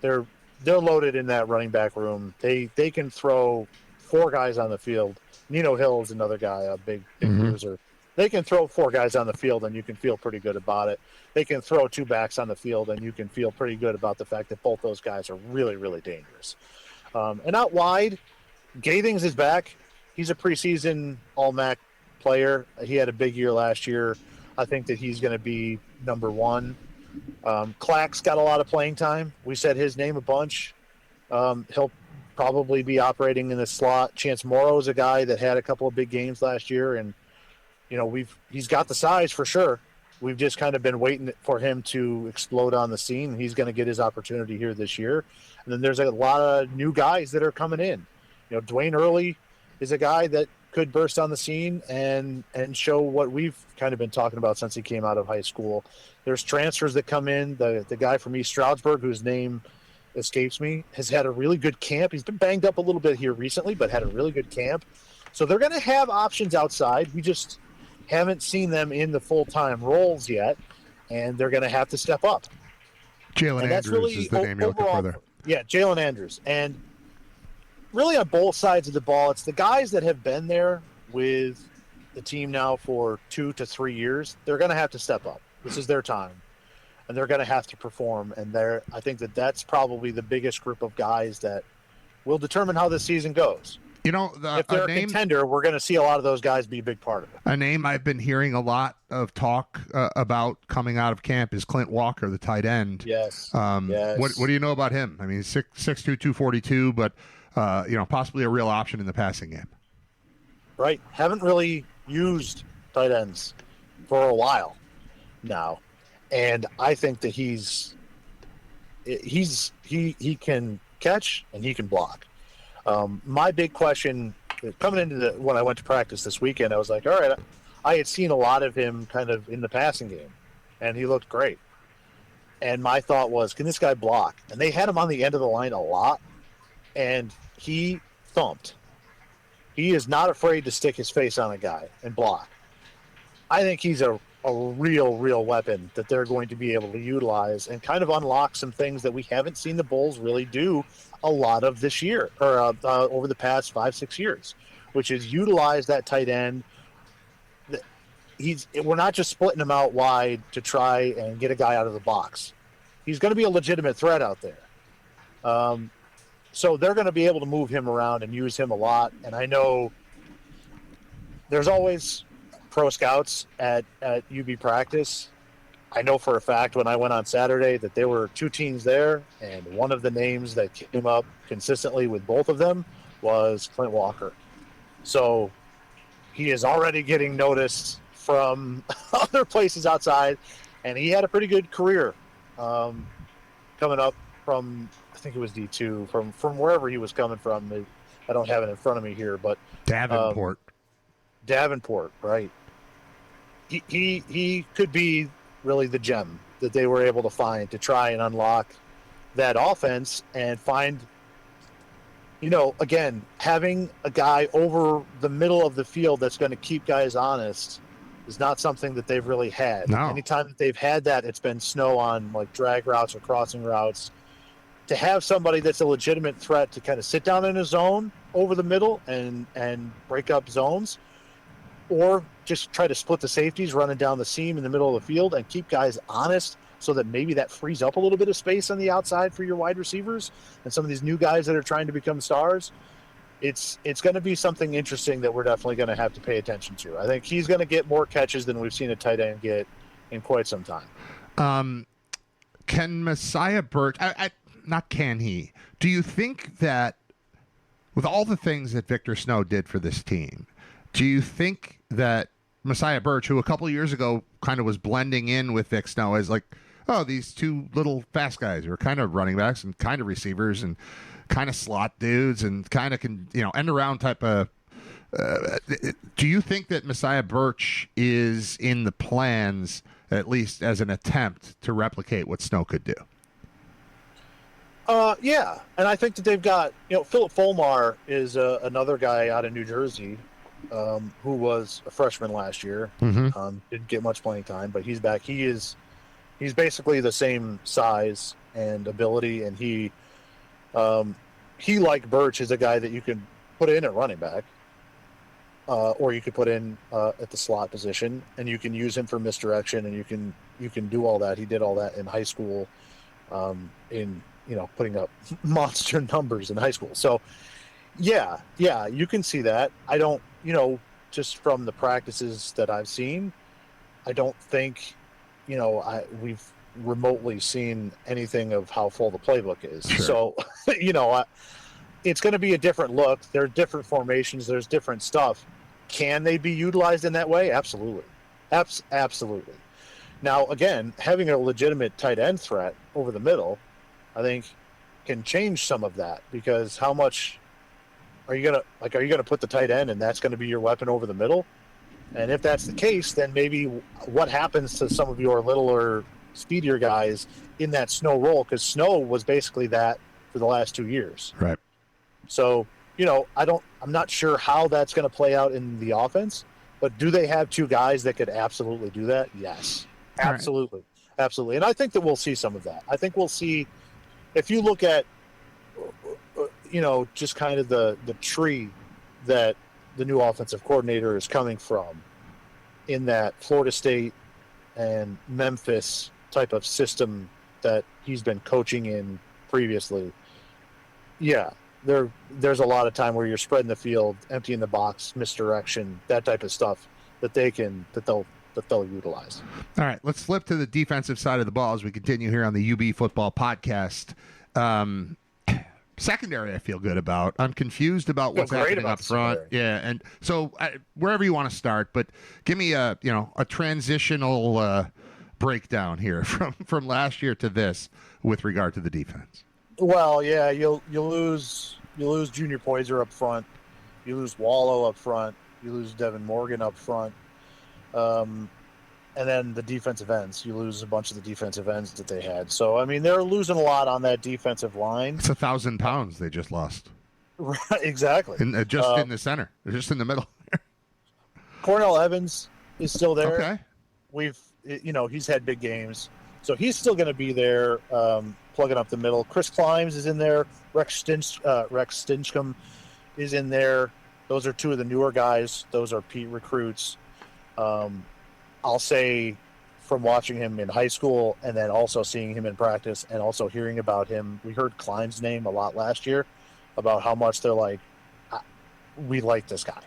They're loaded in that running back room. They can throw four guys on the field. Nino Hill is another guy, a big bruiser. They can throw four guys on the field, and you can feel pretty good about it. They can throw two backs on the field, and you can feel pretty good about the fact that both those guys are really, really dangerous. And out wide, Gathings is back. He's a preseason All-MAC player. He had a big year last year. I think that he's going to be number one. Clack's got a lot of playing time. We said his name a bunch. He'll probably be operating in the slot. Chance Morrow is a guy that had a couple of big games last year, and he's got the size for sure. We've just kind of been waiting for him to explode on the scene. He's going to get his opportunity here this year. And then there's a lot of new guys that are coming in. Dwayne Early is a guy that could burst on the scene and show what we've kind of been talking about since he came out of high school. There's transfers that come in. The guy from East Stroudsburg, whose name escapes me, has had a really good camp. He's been banged up a little bit here recently, but had a really good camp. So they're going to have options outside. We just haven't seen them in the full-time roles yet, and they're going to have to step up. Jalen Andrews really is the name you're looking for there. Yeah, Jalen Andrews. And really on both sides of the ball, it's the guys that have been there with the team now for 2 to 3 years. They're going to have to step up. This is their time, and they're going to have to perform. And I think that's probably the biggest group of guys that will determine how this season goes. If they're a contender, we're going to see a lot of those guys be a big part of it. A name I've been hearing a lot of talk about coming out of camp is Clint Walker, the tight end. Yes. Yes. What do you know about him? I mean, 6'2", 242, but possibly a real option in the passing game. Right. Haven't really used tight ends for a while now, and I think that he can catch and he can block. My big question coming into when I went to practice this weekend, I was like, all right, I had seen a lot of him kind of in the passing game, and he looked great. And my thought was, can this guy block? And they had him on the end of the line a lot, and he thumped. He is not afraid to stick his face on a guy and block. I think he's a real weapon that they're going to be able to utilize and kind of unlock some things that we haven't seen the Bulls really do a lot of this year or over the past 5-6 years, which is utilize that tight end. We're not just splitting him out wide to try and get a guy out of the box. He's going to be a legitimate threat out there. So they're going to be able to move him around and use him a lot. And I know there's always pro scouts at UB practice. I know for a fact when I went on Saturday that there were two teams there, and one of the names that came up consistently with both of them was Clint Walker. So he is already getting noticed from other places outside, and he had a pretty good career coming up from, I think it was D2, from wherever he was coming from. I don't have it in front of me here, but Davenport, right? He could be really the gem that they were able to find to try and unlock that offense and find, again, having a guy over the middle of the field that's going to keep guys honest is not something that they've really had. No. Anytime that they've had that, it's been snow on like drag routes or crossing routes. To have somebody that's a legitimate threat to kind of sit down in a zone over the middle and break up zones, or just try to split the safeties running down the seam in the middle of the field and keep guys honest so that maybe that frees up a little bit of space on the outside for your wide receivers and some of these new guys that are trying to become stars. It's going to be something interesting that we're definitely going to have to pay attention to. I think he's going to get more catches than we've seen a tight end get in quite some time. Can Messiah Birch, not can he, do you think that with all the things that Victor Snow did for this team, do you think that Messiah Birch, who a couple of years ago kind of was blending in with Vic Snow as like, oh, these two little fast guys who are kind of running backs and kind of receivers and kind of slot dudes and kind of can, end around type of, do you think that Messiah Birch is in the plans, at least as an attempt to replicate what Snow could do? Yeah, and I think that they've got, Philip Fulmar is another guy out of New Jersey who was a freshman last year. Mm-hmm. Didn't get much playing time, but he's back. He's basically the same size and ability, and he like Birch is a guy that you can put in at running back, or you could put in at the slot position, and you can use him for misdirection, and you can do all that. He did all that in high school, putting up monster numbers in high school. So, yeah, you can see that. I don't, just from the practices that I've seen, I don't think, we've remotely seen anything of how full the playbook is. Sure. So, it's going to be a different look. There are different formations. There's different stuff. Can they be utilized in that way? Absolutely. Absolutely. Now, again, having a legitimate tight end threat over the middle, I think, can change some of that, because how much are you gonna put the tight end and that's going to be your weapon over the middle? And if that's the case, then maybe what happens to some of your littler, speedier guys in that Snow role? Because Snow was basically that for the last 2 years. Right. So, I'm not sure how that's going to play out in the offense, but do they have two guys that could absolutely do that? Yes, absolutely. Right. Absolutely. And I think that we'll see some of that. I think we'll see, if you look at, just kind of the tree that the new offensive coordinator is coming from in that Florida State and Memphis type of system that he's been coaching in previously. Yeah, there's a lot of time where you're spreading the field, emptying the box, misdirection, that type of stuff that they'll utilize. All right, let's flip to the defensive side of the ball as we continue here on the UB Football Podcast. Secondary, I feel good about. I'm confused about what's happening up front. Yeah, and so wherever you want to start, but give me a transitional breakdown here from last year to this with regard to the defense. Well, yeah, you'll lose Junior Poyser up front, you lose Wallow up front, you lose Devin Morgan up front. And then the defensive ends, you lose a bunch of the defensive ends that they had. So, I mean, they're losing a lot on that defensive line. It's 1,000 pounds they just lost. Right, exactly. In the center, just in the middle. Cornell Evans is still there. Okay. He's had big games. So he's still going to be there, plugging up the middle. Chris Climbs is in there. Rex Stinchcomb is in there. Those are two of the newer guys. Those are Pete recruits. I'll say, from watching him in high school and then also seeing him in practice and also hearing about him, we heard Climb's name a lot last year about how much they're like, we like this guy.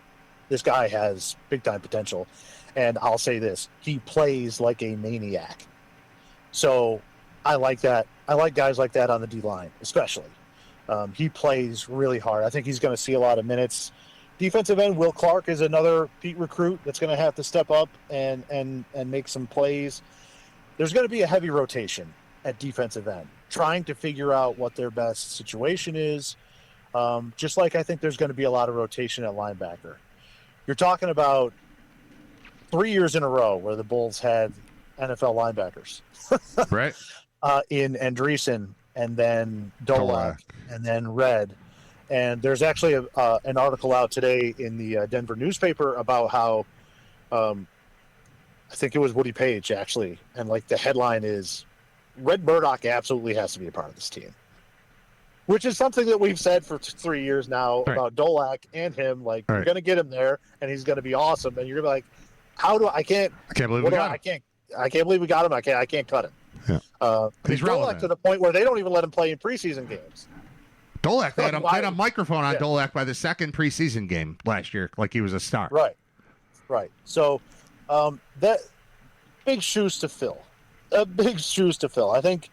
This guy has big-time potential. And I'll say this, he plays like a maniac. So I like that. I like guys like that on the D-line, especially. He plays really hard. I think he's going to see a lot of minutes. Defensive end, Will Clark is another Pete recruit that's going to have to step up and make some plays. There's going to be a heavy rotation at defensive end, trying to figure out what their best situation is. Just like I think there's going to be a lot of rotation at linebacker. You're talking about 3 years in a row where the Bulls had NFL linebackers. Right. In Andreessen and then Dolak and then Red. And there's actually an article out today in the Denver newspaper about how I think it was Woody Page, actually. And, the headline is, Red Murdoch absolutely has to be a part of this team. Which is something that we've said for 3 years now about Dolak and him. You're going to get him there, and he's going to be awesome. And you're going to be like, I can't believe we got him. I can't believe we got him. I can't cut him. Yeah. He's relevant. Dolak to the point where they don't even let him play in preseason games. Dolak, they had a microphone on Dolak by the second preseason game last year, like he was a star. Right. So that big shoes to fill. Big shoes to fill. I think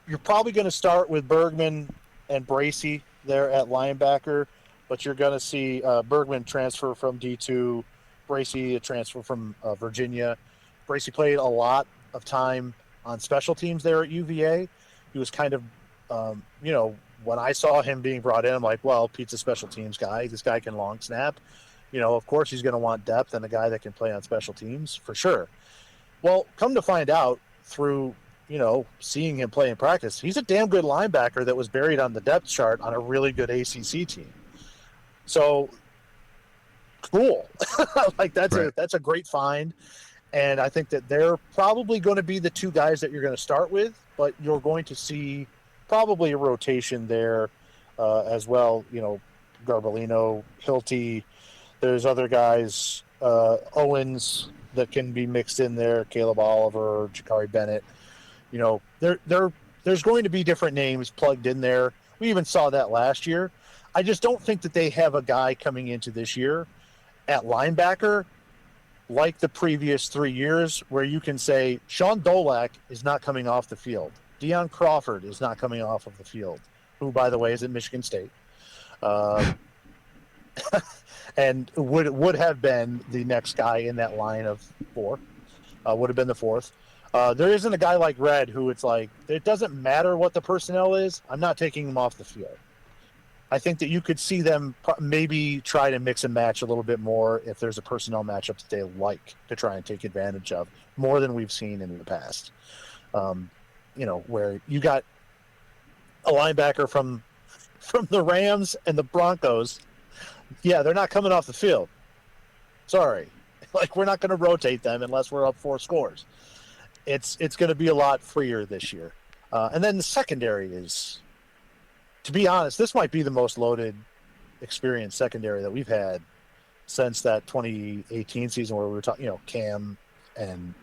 you're probably going to start with Bergman and Bracey there at linebacker. but you're going to see Bergman transfer from D2, Bracey a transfer from Virginia. Bracey played a lot of time on special teams there at UVA. He was kind of, when I saw him being brought in, I'm like, well, Pete's a special teams guy. This guy can long snap. Of course he's going to want depth and a guy that can play on special teams for sure. Well, come to find out through, seeing him play in practice, he's a damn good linebacker that was buried on the depth chart on a really good ACC team. So cool. Like that's a great find. And I think that they're probably going to be the two guys that you're going to start with, but you're going to see probably a rotation there as well. Garbolino, Hilty, there's other guys, Owens that can be mixed in there, Caleb Oliver, Jakari Bennett. There's going to be different names plugged in there. We even saw that last year. I just don't think that they have a guy coming into this year at linebacker like the previous 3 years where you can say Sean Dolak is not coming off the field. Deion Crawford is not coming off of the field, who, by the way, is at Michigan State. And would have been the next guy in that line of four, would have been the fourth. There isn't a guy like Red who it's like, it doesn't matter what the personnel is, I'm not taking him off the field. I think that you could see them maybe try to mix and match a little bit more if there's a personnel matchup that they like to try and take advantage of, more than we've seen in the past. Where you got a linebacker from the Rams and the Broncos. Yeah, they're not coming off the field. Sorry. Like, we're not going to rotate them unless we're up 4 scores. It's going to be a lot freer this year. And then the secondary is, to be honest, this might be the most loaded experienced secondary that we've had since that 2018 season where we were talking, Cam and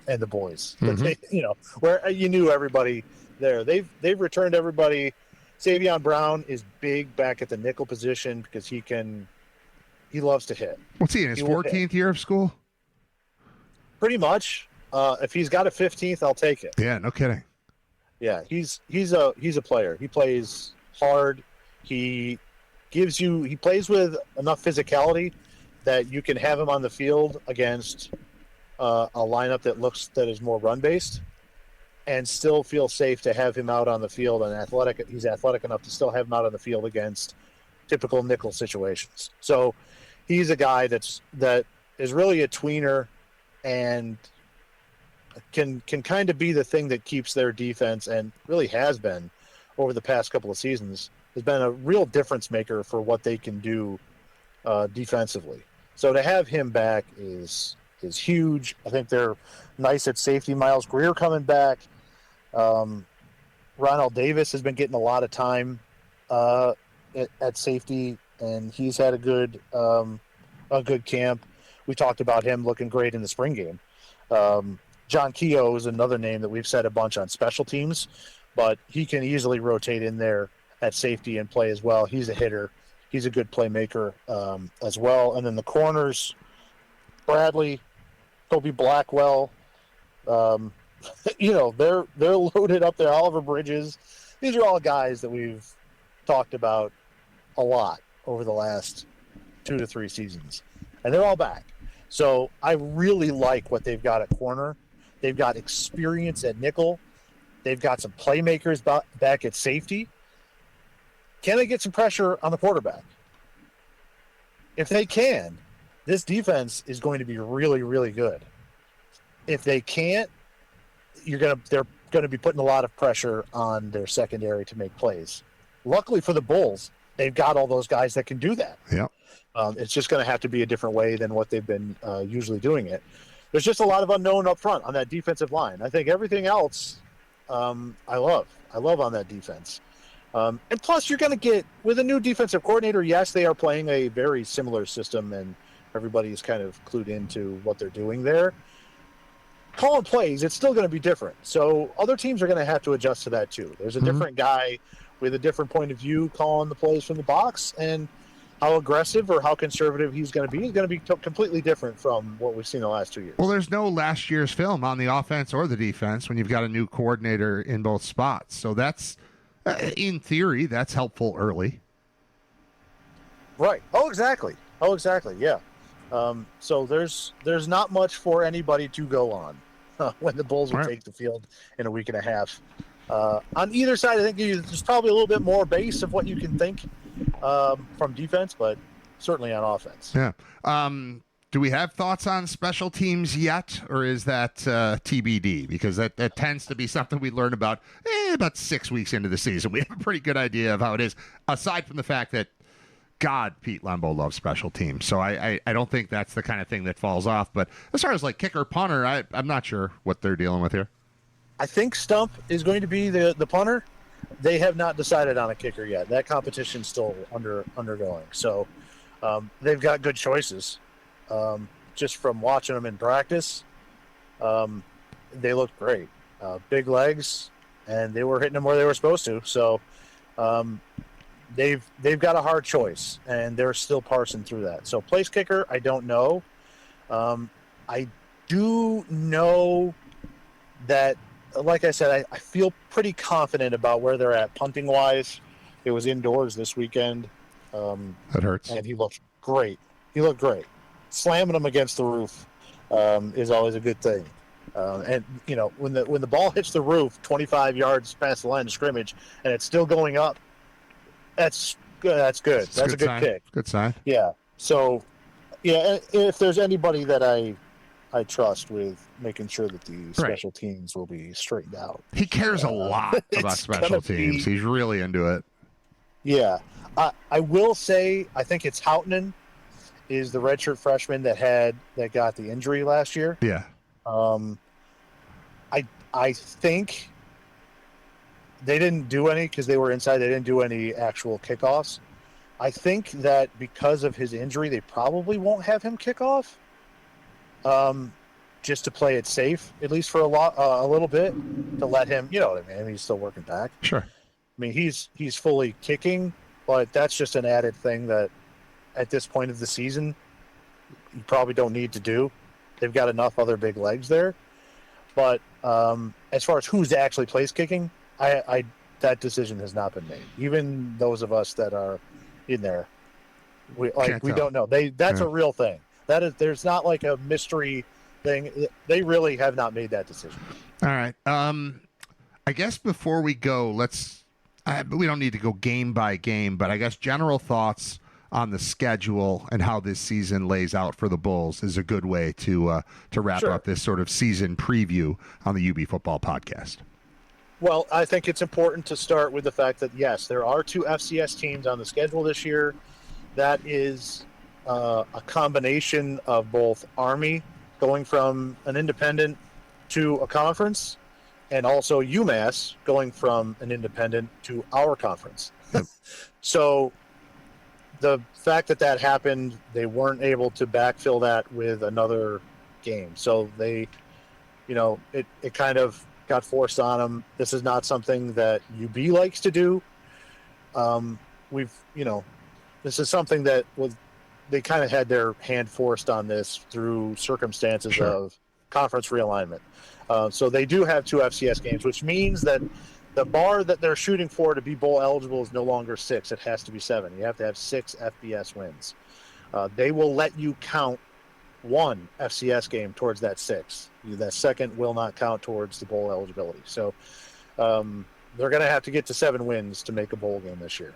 the boys. Mm-hmm. Where you knew everybody there. They've returned everybody. Savion Brown is big back at the nickel position because he loves to hit. What's he in his 14th year of school? Pretty much. If he's got a 15th, I'll take it. Yeah, no kidding. Yeah, he's a player. He plays hard. He plays with enough physicality that you can have him on the field against a lineup that is more run based, and still feel safe to have him out on the field and athletic. He's athletic enough to still have him out on the field against typical nickel situations. So he's a guy that is really a tweener and can kind of be the thing that keeps their defense, and really has been over the past couple of seasons, has been a real difference maker for what they can do defensively. So to have him back is huge. I think they're nice at safety. Miles Greer coming back. Ronald Davis has been getting a lot of time at safety, and he's had a good camp. We talked about him looking great in the spring game. John Keogh is another name that we've said a bunch on special teams, but he can easily rotate in there at safety and play as well. He's a hitter. He's a good playmaker as well. And then the corners, Bradley, Kobe Blackwell, they're loaded up there. Oliver Bridges. These are all guys that we've talked about a lot over the last 2 to 3 seasons, and they're all back. So I really like what they've got at corner. They've got experience at nickel. They've got some playmakers back at safety. Can they get some pressure on the quarterback? If they can, this defense is going to be really, really good. If they can't, they're going to be putting a lot of pressure on their secondary to make plays. Luckily for the Bulls, they've got all those guys that can do that. Yeah. It's just going to have to be a different way than what they've been usually doing it. There's just a lot of unknown up front on that defensive line. I think everything else I love on that defense. And plus, you're going to get, with a new defensive coordinator, yes, they are playing a very similar system, and everybody is kind of clued into what they're doing there. Calling plays, it's still going to be different. So other teams are going to have to adjust to that too. There's a different guy with a different point of view calling the plays from the box, and how aggressive or how conservative he's going to be is going to be completely different from what we've seen the last 2 years. Well, there's no last year's film on the offense or the defense when you've got a new coordinator in both spots. So that's, in theory, that's helpful early. Right. Oh, exactly. Oh, exactly. Yeah. So there's not much for anybody to go on when the Bulls will All right. take the field in a week and a half. On either side, I think there's probably a little bit more base of what you can think from defense, but certainly on offense. Yeah. Do we have thoughts on special teams yet, or is that TBD? Because that tends to be something we learn about 6 weeks into the season. We have a pretty good idea of how it is, aside from the fact that, God, Pete Lembo loves special teams. So I don't think that's the kind of thing that falls off. But as far as like kicker, punter, I'm not sure what they're dealing with here. I think Stump is going to be the punter. They have not decided on a kicker yet. That competition's still undergoing. So they've got good choices. Just from watching them in practice, they looked great. Big legs, and they were hitting them where they were supposed to. So they've got a hard choice, and they're still parsing through that. So place kicker, I don't know. I do know that, like I said, I feel pretty confident about where they're at punting wise. It was indoors this weekend. That hurts. And he looked great. Slamming them against the roof is always a good thing. And you know, when the ball hits the roof 25 yards past the line of scrimmage and it's still going up, that's good. That's good. That's a good sign. kick. Good sign. Yeah. So, yeah, if there's anybody that I trust with making sure that the special teams will be straightened out. He cares a lot about special teams. He's really into it. Yeah. I will say, I think it's Houghton is the redshirt freshman that got the injury last year. Yeah. I think they didn't do any because they were inside. They didn't do any actual kickoffs. I think that because of his injury, they probably won't have him kick off. Just to play it safe, at least for a little bit, to let him, you know what I mean? He's still working back. Sure. I mean, he's fully kicking, but that's just an added thing that at this point of the season, you probably don't need to do. They've got enough other big legs there. But as far as who's actually place kicking, that decision has not been made. Even those of us that are in there, we don't know. That's a real thing. There's not like a mystery thing. They really have not made that decision. All right. I guess before we go, we don't need to go game by game, but I guess general thoughts on the schedule and how this season lays out for the Bulls is a good way to wrap up this sort of season preview on the UB Football Podcast. Well, I think it's important to start with the fact that, yes, there are 2 FCS teams on the schedule this year. That is a combination of both Army going from an independent to a conference, and also UMass going from an independent to our conference. Yep. So the fact that happened, they weren't able to backfill that with another game. So they, it kind of got forced on them. This is not something that UB likes to do. This is something that they kind of had their hand forced on this through circumstances of conference realignment. So they do have 2 FCS games, which means that the bar that they're shooting for to be bowl eligible is no longer 6. It has to be 7. You have to have 6 FBS wins. They will let you count 1 FCS game towards that 6. That second will not count towards the bowl eligibility. So they're going to have to get to 7 wins to make a bowl game this year.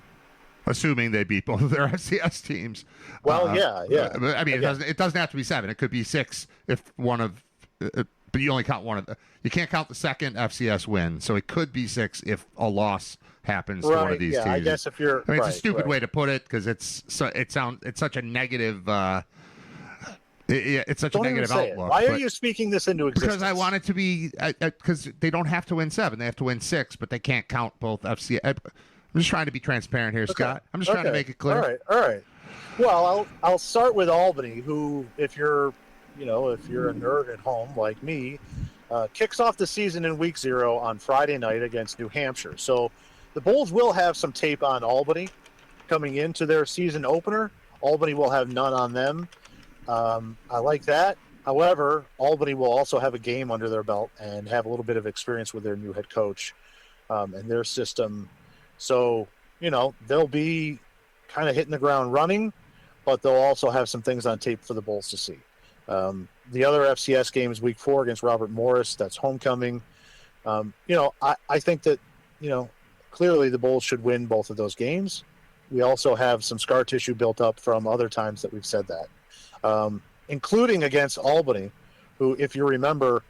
Assuming they beat both of their FCS teams. Well, yeah. I mean, it doesn't have to be 7. It could be 6 if one of but you only count one of the. You can't count the second FCS win, so it could be 6 if a loss happens to one of these teams. I guess if you're, it's a stupid way to put it because it's such a negative. It's such a negative outlook. Why are you speaking this into existence? Because I want it to be because they don't have to win 7; they have to win 6, but they can't count both FCS. I'm just trying to be transparent here, Scott. I'm just trying to make it clear. All right. Well, I'll start with Albany, who, if you're a nerd at home like me, kicks off the season in week 0 on Friday night against New Hampshire. So the Bulls will have some tape on Albany coming into their season opener. Albany will have none on them. I like that. However, Albany will also have a game under their belt and have a little bit of experience with their new head coach and their system. So, they'll be kind of hitting the ground running, but they'll also have some things on tape for the Bulls to see. The other FCS game is week 4 against Robert Morris. That's homecoming. I think that, clearly the Bulls should win both of those games. We also have some scar tissue built up from other times that we've said that, including against Albany, who, if you remember,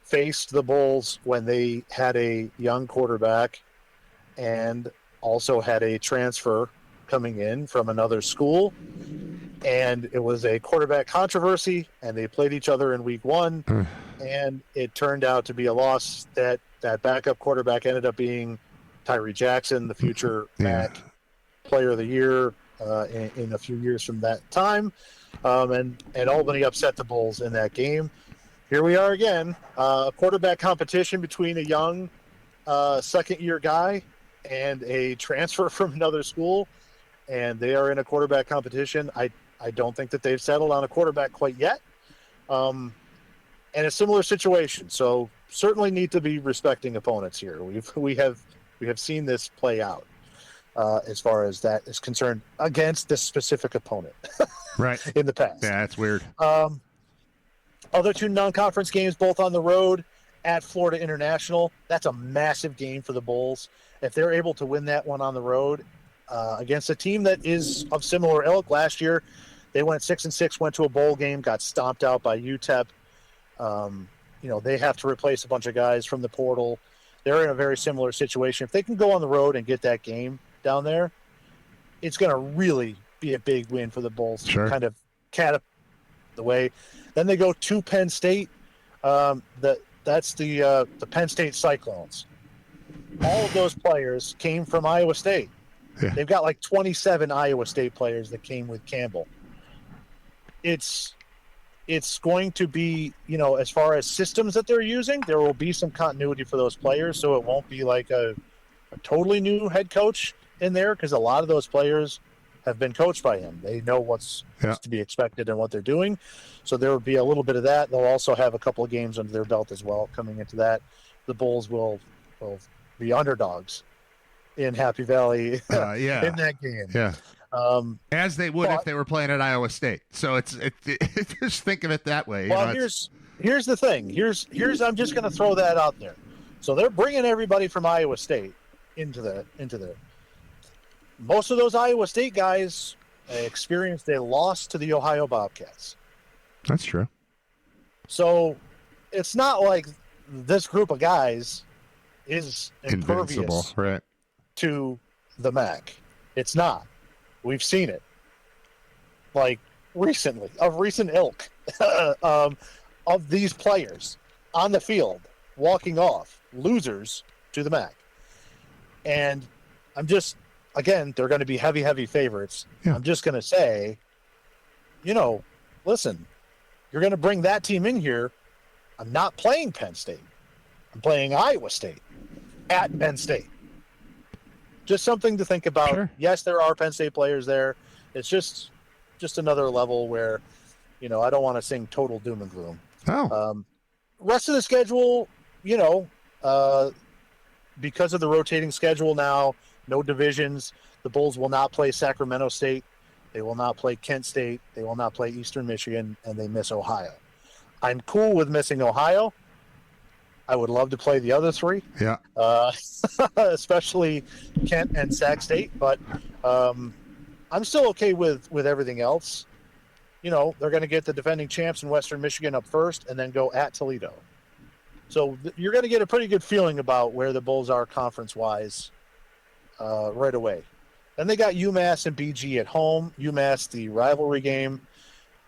faced the Bulls when they had a young quarterback and also had a transfer coming in from another school. And it was a quarterback controversy, and they played each other in week 1. And it turned out to be a loss. That backup quarterback ended up being Tyree Jackson, the future MAC player of the year in a few years from that time. And Albany upset the Bulls in that game. Here we are again, a quarterback competition between a young second-year guy and a transfer from another school, and they are in a quarterback competition. I don't think that they've settled on a quarterback quite yet. And a similar situation, so certainly need to be respecting opponents here. We have seen this play out as far as that is concerned against this specific opponent, right, in the past. Yeah, that's weird. Other 2 non-conference games, both on the road at Florida International. That's a massive game for the Bulls. If they're able to win that one on the road against a team that is of similar ilk, last year they went 6-6, went to a bowl game, got stomped out by UTEP. They have to replace a bunch of guys from the portal. They're in a very similar situation. If they can go on the road and get that game down there, it's going to really be a big win for the Bulls. Sure. Kind of catapult the way. Then they go to Penn State. That's the Penn State Cyclones. All of those players came from Iowa State. Yeah. They've got like 27 Iowa State players that came with Campbell. It's going to be, as far as systems that they're using, there will be some continuity for those players, so it won't be like a totally new head coach in there, because a lot of those players have been coached by him. They know what's to be expected and what they're doing. So there will be a little bit of that. They'll also have a couple of games under their belt as well coming into that. The Bulls will be underdogs in Happy Valley in that game. Yeah. As they would if they were playing at Iowa State. So it's just think of it that way. Well, here's the thing. Here's I'm just going to throw that out there. So they're bringing everybody from Iowa State into there. Most of those Iowa State guys experienced a loss to the Ohio Bobcats. That's true. So it's not like this group of guys is impervious to the MAC. It's not. We've seen it. Like recently, of recent ilk, of these players on the field walking off, losers to the MAC. And I'm just, again, they're going to be heavy favorites. Yeah. I'm just going to say, listen, you're going to bring that team in here. I'm not playing Penn State. I'm playing Iowa State at Penn State. Just something to think about. Sure. Yes, there are Penn State players there. It's just another level where, I don't want to sing total doom and gloom. Oh. Rest of the schedule, because of the rotating schedule now, no divisions. The Bulls will not play Sacramento State. They will not play Kent State. They will not play Eastern Michigan, and they miss Ohio. I'm cool with missing Ohio. I would love to play the other 3. Yeah. Especially Kent and Sac State, but I'm still okay with everything else. They're going to get the defending champs in Western Michigan up first and then go at Toledo. So you're going to get a pretty good feeling about where the Bulls are conference-wise right away. Then they got UMass and BG at home. UMass, the rivalry game.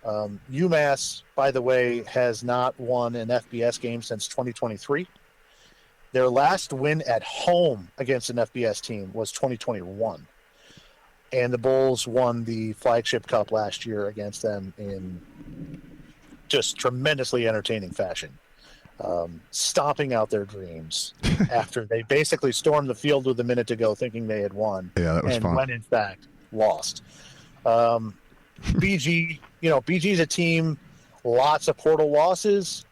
UMass, by the way, has not won an FBS game since 2023. Their last win at home against an FBS team was 2021. And the Bulls won the Flagship Cup last year against them in just tremendously entertaining fashion. Stomping out their dreams after they basically stormed the field with a minute to go thinking they had won. Yeah, that was and fun. when in fact lost. BG, BG's a team, lots of portal losses.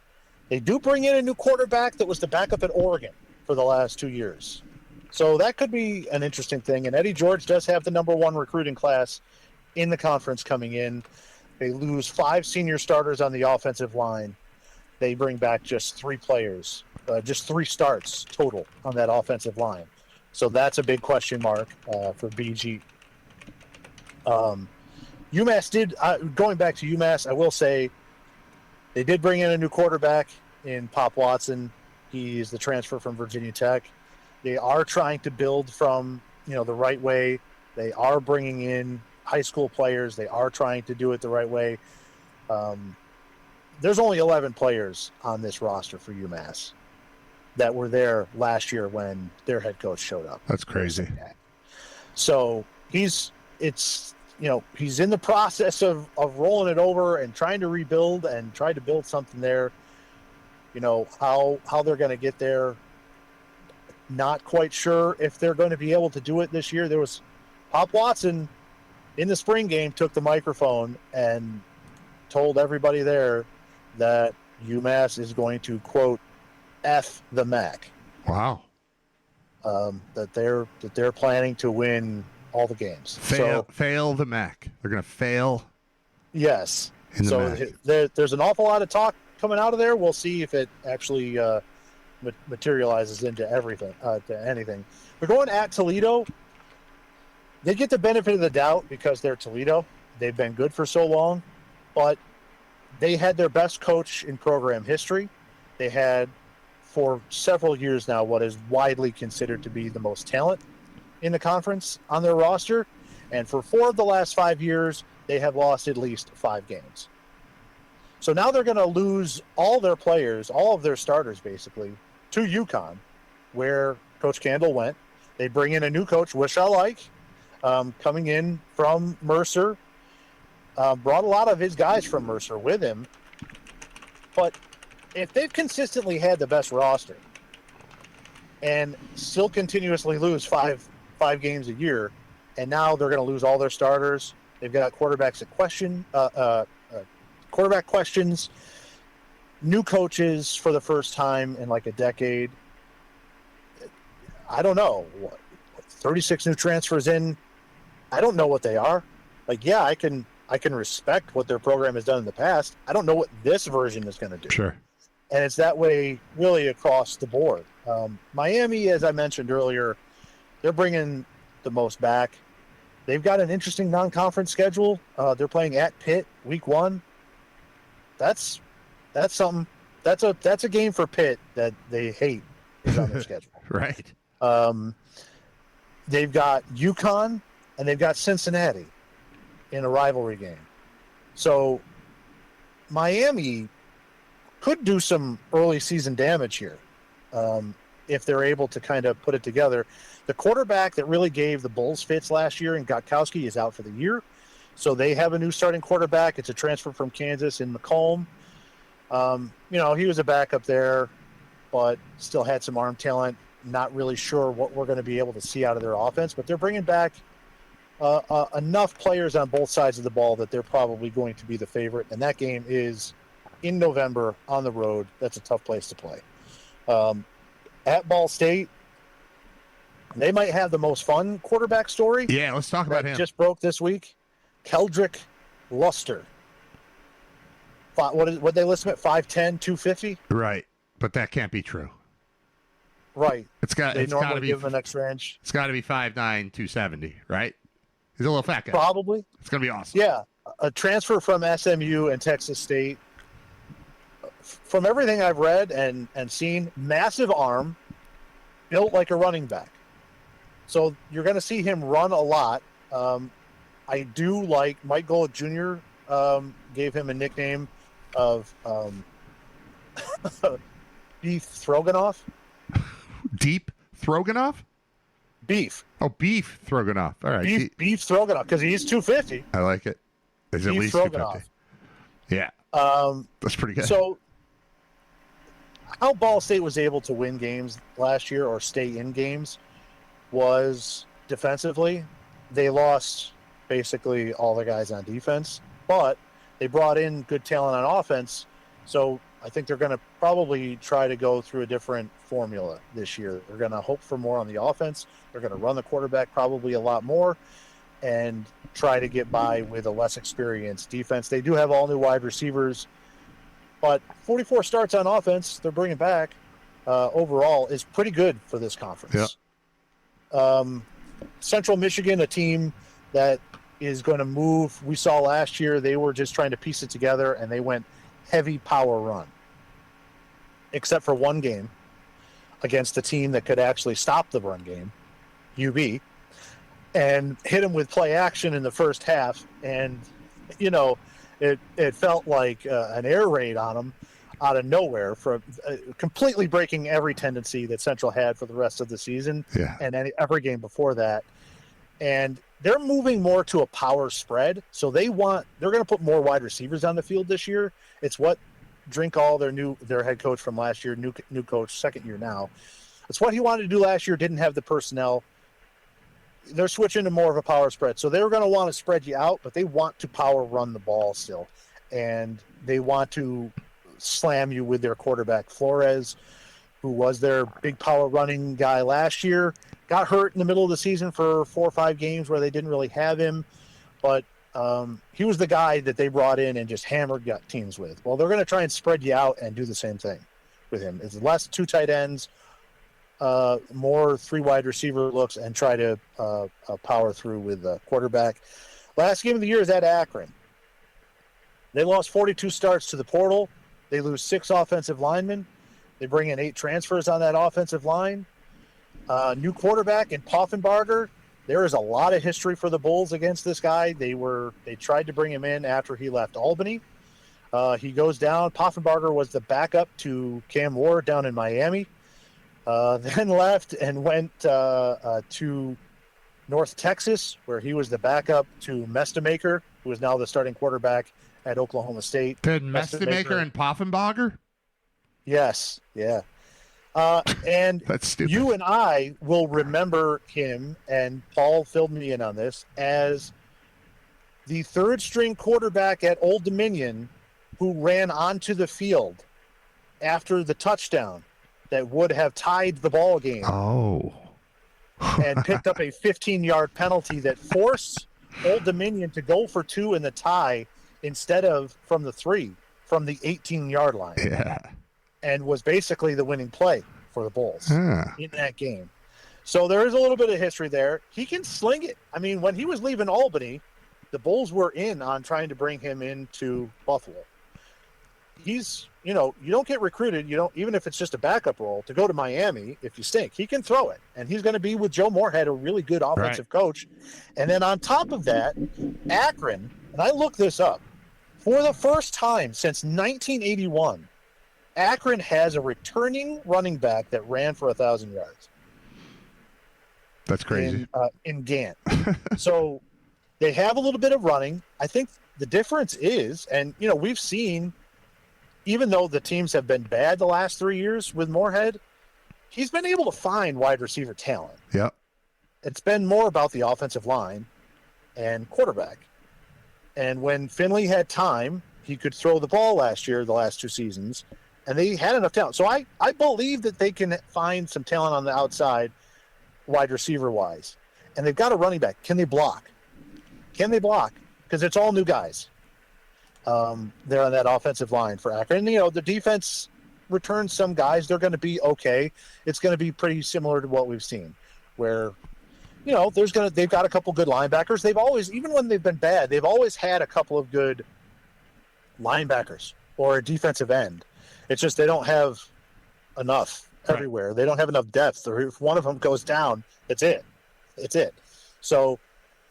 They do bring in a new quarterback that was the backup at Oregon for the last 2 years. So that could be an interesting thing. And Eddie George does have the number one recruiting class in the conference coming in. They lose 5 senior starters on the offensive line. They bring back just 3 players, just 3 starts total on that offensive line. So that's a big question mark for BG. UMass did, going back to UMass, I will say they did bring in a new quarterback in Pop Watson. He's the transfer from Virginia Tech. They are trying to build from, the right way. They are bringing in high school players. They are trying to do it the right way. There's only 11 players on this roster for UMass that were there last year when their head coach showed up. That's crazy. So he's in the process of rolling it over and trying to rebuild and try to build something there. How they're going to get there, not quite sure if they're going to be able to do it this year. There was Pop Watson in the spring game took the microphone and told everybody there that UMass is going to, quote, F the MAC. Wow. That they're planning to win all the games. Fail the MAC. They're going to fail. Yes. In the MAC. There's an awful lot of talk coming out of there. We'll see if it actually materializes into to anything. We're going at Toledo. They get the benefit of the doubt because they're Toledo. They've been good for so long, but they had their best coach in program history. They had for several years now what is widely considered to be the most talent in the conference on their roster. And for 4 of the last 5 years, they have lost at least 5 games. So now they're going to lose all their players, all of their starters basically, to UConn, where Coach Candle went. They bring in a new coach, which I like, coming in from Mercer. Brought a lot of his guys from Mercer with him. But if they've consistently had the best roster and still continuously lose five games a year, and now they're going to lose all their starters, they've got quarterbacks quarterback questions, new coaches for the first time in like a decade. I don't know. 36 new transfers in. I don't know what they are. Like, yeah, I can respect what their program has done in the past. I don't know what this version is going to do. Sure. And it's that way really across the board. Miami, as I mentioned earlier, they're bringing the most back. They've got an interesting non-conference schedule. They're playing at Pitt week 1. That's something. That's a game for Pitt that they hate is on their schedule. Right. They've got UConn and they've got Cincinnati in a rivalry game. So Miami could do some early season damage here if they're able to kind of put it together. The quarterback that really gave the Bulls fits last year in Gotkowski is out for the year. So they have a new starting quarterback. It's a transfer from Kansas in McComb. He was a backup there, but still had some arm talent. Not really sure what we're going to be able to see out of their offense, but they're bringing back enough players on both sides of the ball that they're probably going to be the favorite. And that game is in November on the road. That's a tough place to play. At Ball State, they might have the most fun quarterback story. Yeah, let's talk about him. Just broke this week. Keldrick Luster. What they list him at 5'10", 250? Right, but that can't be true. Right. They normally give him an extra inch. It's got to be 5'9", 270, right? He's a little fat guy. Probably. It's going to be awesome. Yeah, a transfer from SMU and Texas State. From everything I've read and seen, massive arm, built like a running back. So you're going to see him run a lot. I do like Mike Golick Jr. Gave him a nickname of Beef Stroganoff. Deep Stroganoff? Beef. Oh, Beef Stroganoff. All right. Beef Stroganoff, because he's 250. I like it. He's at least 250. Yeah. That's pretty good. So how Ball State was able to win games last year or stay in games was defensively. They lost basically all the guys on defense, but they brought in good talent on offense. So I think they're going to probably try to go through a different formula this year. They're going to hope for more on the offense. They're going to run the quarterback probably a lot more and try to get by with a less experienced defense. They do have all new wide receivers, but 44 starts on offense they're bringing back overall is pretty good for this conference. Yeah. Central Michigan, a team that is going to move. We saw last year they were just trying to piece it together, and they went heavy power run, except for one game against a team that could actually stop the run game, UB, and hit them with play action in the first half. And, you know, it felt like an air raid on them out of nowhere, for completely breaking every tendency that Central had for the rest of the season. Yeah. And every game before that. And they're moving more to a power spread. So they're going to put more wide receivers on the field this year. It's what Drinkall, their head coach from last year, new coach, second year now. It's what he wanted to do last year, didn't have the personnel. They're switching to more of a power spread. So they're going to want to spread you out, but they want to power run the ball still. And they want to slam you with their quarterback, Flores, who was their big power running guy last year. Got hurt in the middle of the season for 4 or 5 games where they didn't really have him. But he was the guy that they brought in and just hammered gut teams with. Well, they're going to try and spread you out and do the same thing with him. It's less 2 tight ends, more 3 wide receiver looks, and try to power through with the quarterback. Last game of the year is at Akron. They lost 42 starts to the portal. They lose 6 offensive linemen. They bring in 8 transfers on that offensive line. New quarterback in Poffenbarger. There is a lot of history for the Bulls against this guy. They tried to bring him in after he left Albany. He goes down. Poffenbarger was the backup to Cam Ward down in Miami. Then left and went to North Texas, where he was the backup to Mestemaker, who is now the starting quarterback at Oklahoma State. Did Mestemaker and Poffenbarger? Yes, yeah. And That's stupid. You and I will remember him, and Paul filled me in on this, as the 3rd-string quarterback at Old Dominion who ran onto the field after the touchdown that would have tied the ball game. Oh. And picked up a 15-yard penalty that forced Old Dominion to go for 2 in the tie instead of from the 18-yard line. Yeah. And was basically the winning play for the Bulls in that game. So there is a little bit of history there. He can sling it. I mean, when he was leaving Albany, the Bulls were in on trying to bring him into Buffalo. He's, you don't get recruited, even if it's just a backup role, to go to Miami if you stink. He can throw it. And he's going to be with Joe Moorhead, a really good offensive coach. And then on top of that, Akron, and I looked this up, for the first time since 1981, Akron has a returning running back that ran for 1,000 yards. That's crazy. In Gant. So they have a little bit of running. I think the difference is, and, we've seen, even though the teams have been bad the last 3 years with Moorhead, he's been able to find wide receiver talent. Yep. It's been more about the offensive line and quarterback. And when Finley had time, he could throw the ball last year, the last 2 seasons, and they had enough talent. So I believe that they can find some talent on the outside, wide receiver-wise. And they've got a running back. Can they block? Because it's all new guys. They're on that offensive line for Akron. And, the defense returns some guys. They're going to be okay. It's going to be pretty similar to what we've seen, where, they've got a couple good linebackers. They've always, even when they've been bad, they've always had a couple of good linebackers or a defensive end. It's just they don't have enough everywhere. Right. They don't have enough depth. Or if one of them goes down, it's it. So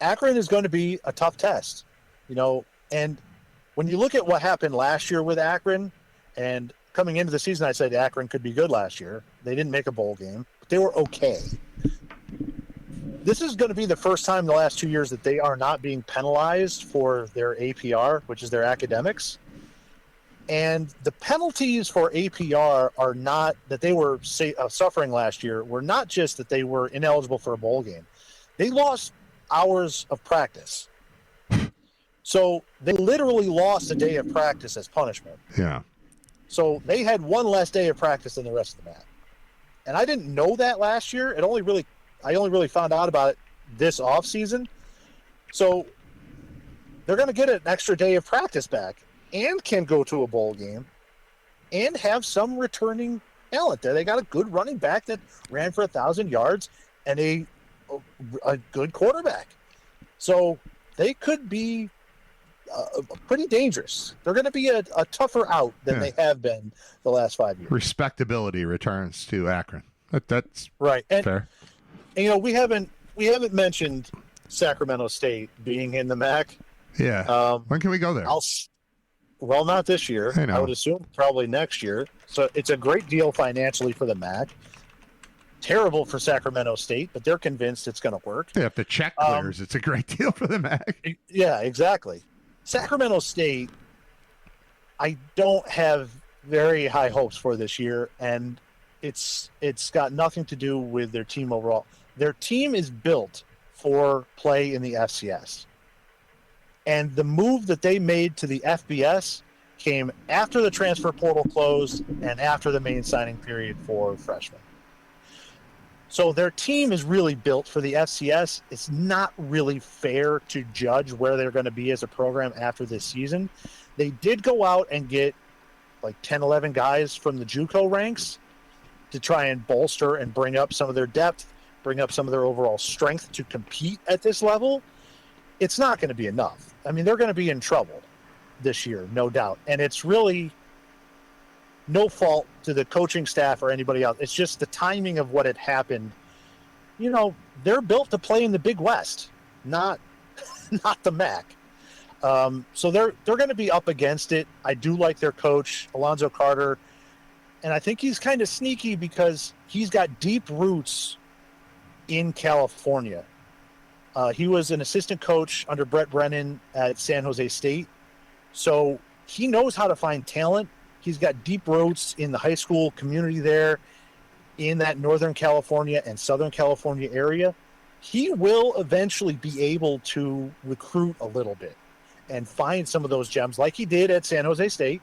Akron is going to be a tough test, and when you look at what happened last year with Akron, and coming into the season, I said Akron could be good last year. They didn't make a bowl game, but they were okay. This is going to be the first time in the last 2 years that they are not being penalized for their APR, which is their academics. And the penalties for APR are not that they were suffering last year, were not just that they were ineligible for a bowl game. They lost hours of practice. So they literally lost a day of practice as punishment. Yeah. So they had one less day of practice than the rest of the MAC. And I didn't know that last year. I only really found out about it this offseason. So they're going to get an extra day of practice back and can go to a bowl game and have some returning talent there. They got a good running back that ran for 1,000 yards and a good quarterback. So they could be pretty dangerous. They're going to be a tougher out than they have been the last 5 years. Respectability returns to Akron. That's right. And, fair. And, we haven't mentioned Sacramento State being in the MAC. Yeah. When can we go there? Well, not this year. I know. I would assume probably next year. So it's a great deal financially for the MAC. Terrible for Sacramento State, but they're convinced it's going to work. Yeah, if the check clears, it's a great deal for the MAC. Yeah, exactly. Sacramento State, I don't have very high hopes for this year, and it's got nothing to do with their team overall. Their team is built for play in the FCS. And the move that they made to the FBS came after the transfer portal closed and after the main signing period for freshmen. So their team is really built for the FCS. It's not really fair to judge where they're going to be as a program after this season. They did go out and get like 10, 11 guys from the JUCO ranks to try and bolster and bring up some of their depth, bring up some of their overall strength to compete at this level. It's not going to be enough. I mean, they're going to be in trouble this year, no doubt. And it's really no fault to the coaching staff or anybody else. It's just the timing of what had happened. They're built to play in the Big West, not the MAC. So they're going to be up against it. I do like their coach, Alonzo Carter, and I think he's kind of sneaky because he's got deep roots in California. He was an assistant coach under Brett Brennan at San Jose State, so he knows how to find talent. He's got deep roots in the high school community there in that Northern California and Southern California area. He will eventually be able to recruit a little bit and find some of those gems like he did at San Jose State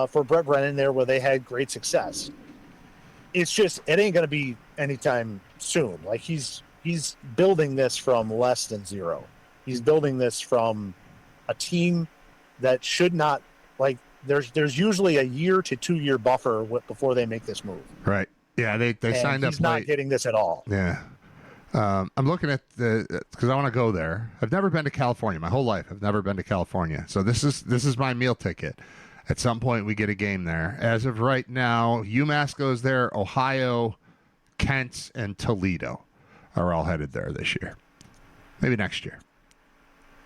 for Brett Brennan there where they had great success. It's just, it ain't going to be anytime soon. Like he's building this from less than zero. He's building this from a team that should not, like, there's usually a year to 2 year buffer before they make this move. Right. Yeah, they signed up. He's not getting this at all. Yeah. I'm looking at because I want to go there. I've never been to California my whole life. I've never been to California. So this is my meal ticket. At some point we get a game there. As of right now, UMass goes there, Ohio, Kent, and Toledo are all headed there this year. Maybe next year.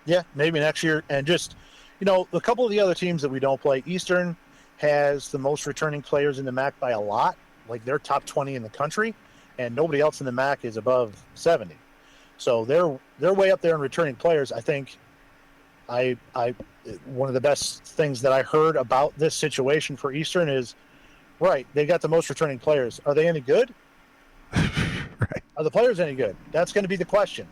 Yeah, maybe next year. And just, a couple of the other teams that we don't play, Eastern has the most returning players in the MAC by a lot. Like they're top 20 in the country, and nobody else in the MAC is above 70. So they're way up there in returning players. I think one of the best things that I heard about this situation for Eastern is, right, they got the most returning players. Are they any good? Right. Are the players any good? That's going to be the question.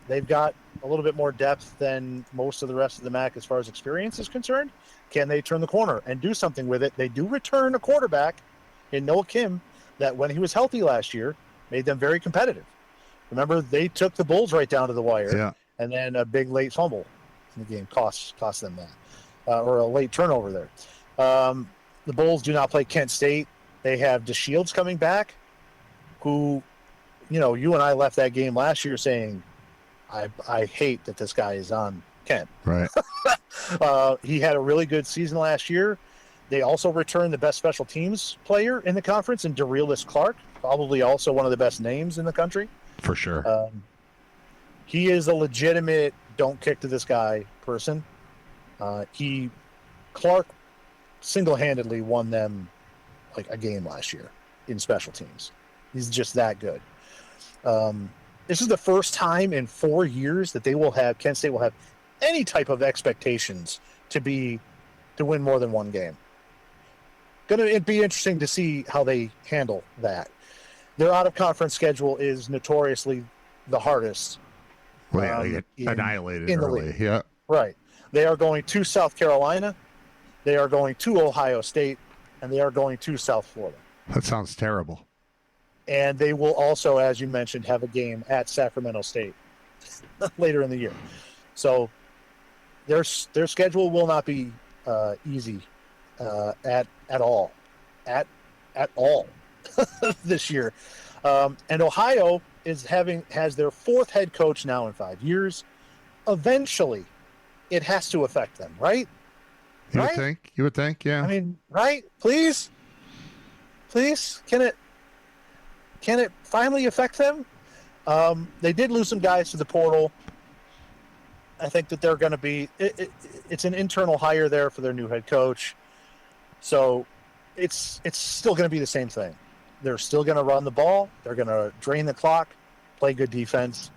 They've got a little bit more depth than most of the rest of the MAC as far as experience is concerned. Can they turn the corner and do something with it? They do return a quarterback in Noah Kim that when he was healthy last year made them very competitive. Remember, they took the Bulls right down to the wire, and then a big late fumble in the game cost them that, or a late turnover there. The Bulls do not play Kent State. They have DeShields coming back, who, you and I left that game last year saying, I hate that this guy is on Kent. Right. He had a really good season last year. They also returned the best special teams player in the conference in Darelis Clark, probably also one of the best names in the country. For sure. He is a legitimate don't kick to this guy person. Clark single-handedly won them like a game last year in special teams. He's just that good. This is the first time in 4 years that Kent State will have any type of expectations to win more than one game. It'd be interesting to see how they handle that. Their out-of-conference schedule is notoriously the hardest. Well, they get annihilated in the early. league. Yeah. Right. They are going to South Carolina. They are going to Ohio State, and they are going to South Florida. That sounds terrible. And they will also, as you mentioned, have a game at Sacramento State later in the year. So their schedule will not be easy at all this year. And Ohio has their fourth head coach now in 5 years. Eventually, it has to affect them, right? You would think, yeah. I mean, right? Please, can it finally affect them? They did lose some guys to the portal. I think that they're going to be. It's an internal hire there for their new head coach, so it's still going to be the same thing. They're still going to run the ball. They're going to drain the clock, play good defense.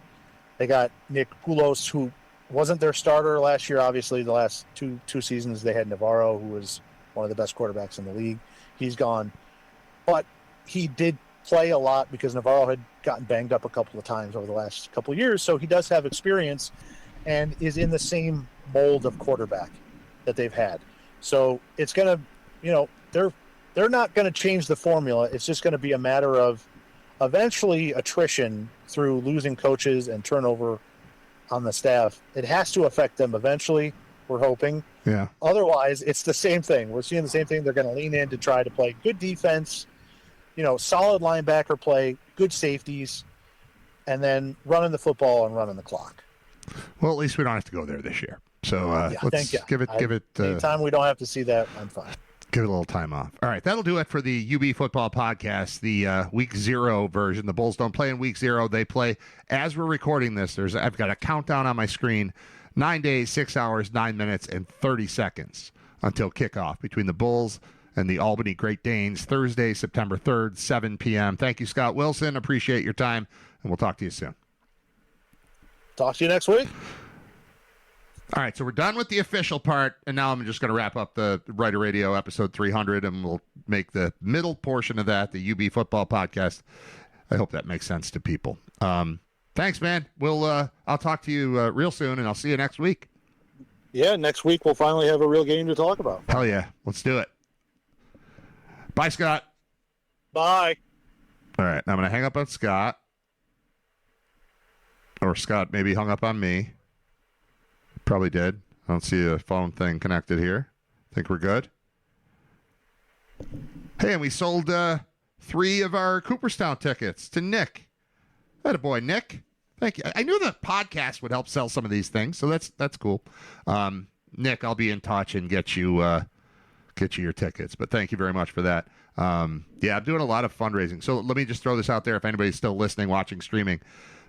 They got Nick Poulos, who wasn't their starter last year. Obviously, the last two seasons they had Navarro, who was one of the best quarterbacks in the league. He's gone, but he did play a lot because Navarro had gotten banged up a couple of times over the last couple of years. So he does have experience and is in the same mold of quarterback that they've had. So it's going to, they're not going to change the formula. It's just going to be a matter of eventually attrition through losing coaches and turnover on the staff. It has to affect them eventually, we're hoping. Yeah. Otherwise, it's the same thing. We're seeing the same thing. They're going to lean in to try to play good defense, solid linebacker play, good safeties, and then running the football and running the clock. Well, at least we don't have to go there this year. So let's give it. Anytime we don't have to see that, I'm fine. Give it a little time off. All right, that'll do it for the UB Football Podcast, the Week 0 version. The Bulls don't play in Week 0. They play, as we're recording this, I've got a countdown on my screen, 9 days, 6 hours, 9 minutes, and 30 seconds until kickoff between the Bulls and the Albany Great Danes, Thursday, September 3rd, 7 p.m. Thank you, Scott Wilson. Appreciate your time, and we'll talk to you soon. Talk to you next week. All right, so we're done with the official part, and now I'm just going to wrap up the Riter Radio episode 300, and we'll make the middle portion of that the UB Football Podcast. I hope that makes sense to people. Thanks, man. I'll talk to you real soon, and I'll see you next week. Yeah, next week we'll finally have a real game to talk about. Hell yeah, let's do it. Bye, Scott. Bye. All right, I'm going to hang up on Scott, or Scott maybe hung up on me. Probably did. I don't see a phone thing connected here. Think we're good. Hey, and we sold 3 of our Cooperstown tickets to Nick. Attaboy, Nick. Thank you. I knew the podcast would help sell some of these things, so that's cool. Nick, I'll be in touch and get you your tickets. But thank you very much for that. Yeah, I'm doing a lot of fundraising. So let me just throw this out there if anybody's still listening, watching, streaming.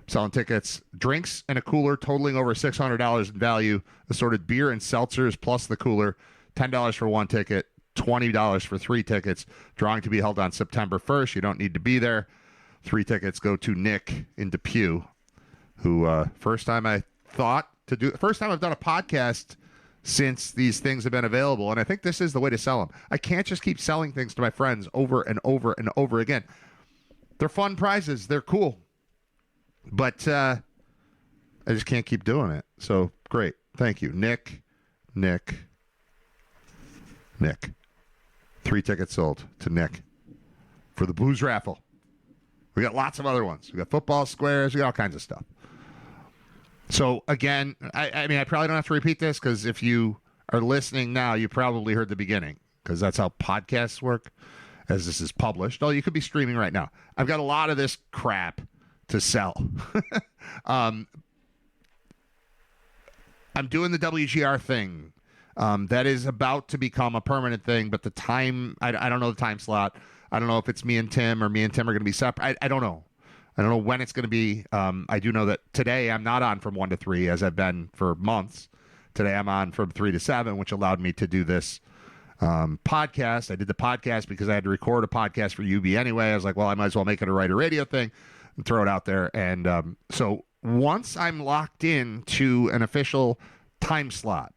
Selling tickets, drinks, and a cooler totaling over $600 in value. Assorted beer and seltzers plus the cooler. $10 for 1 ticket, $20 for 3 tickets. Drawing to be held on September 1st. You don't need to be there. 3 tickets go to Nick in Depew, who first time I've done a podcast since these things have been available, and I think this is the way to sell them. I can't just keep selling things to my friends over and over and over again. They're fun prizes. They're cool. But I just can't keep doing it. So, great. Thank you. Nick. 3 tickets sold to Nick for the Blues raffle. We got lots of other ones. We got football squares. We got all kinds of stuff. So, again, I mean, I probably don't have to repeat this because if you are listening now, you probably heard the beginning because that's how podcasts work as this is published. Oh, you could be streaming right now. I've got a lot of this crap to sell. I'm doing the WGR thing. That is about to become a permanent thing, but the time, I don't know the time slot. I don't know if it's me and Tim or me and Tim are going to be separate. I don't know. I don't know when it's going to be. I do know that today I'm not on from 1 to 3 as I've been for months. Today I'm on from 3 to 7, which allowed me to do this podcast. I did the podcast because I had to record a podcast for UB anyway. I was like, well, I might as well make it a Riter Radio thing and throw it out there. And so once I'm locked in to an official time slot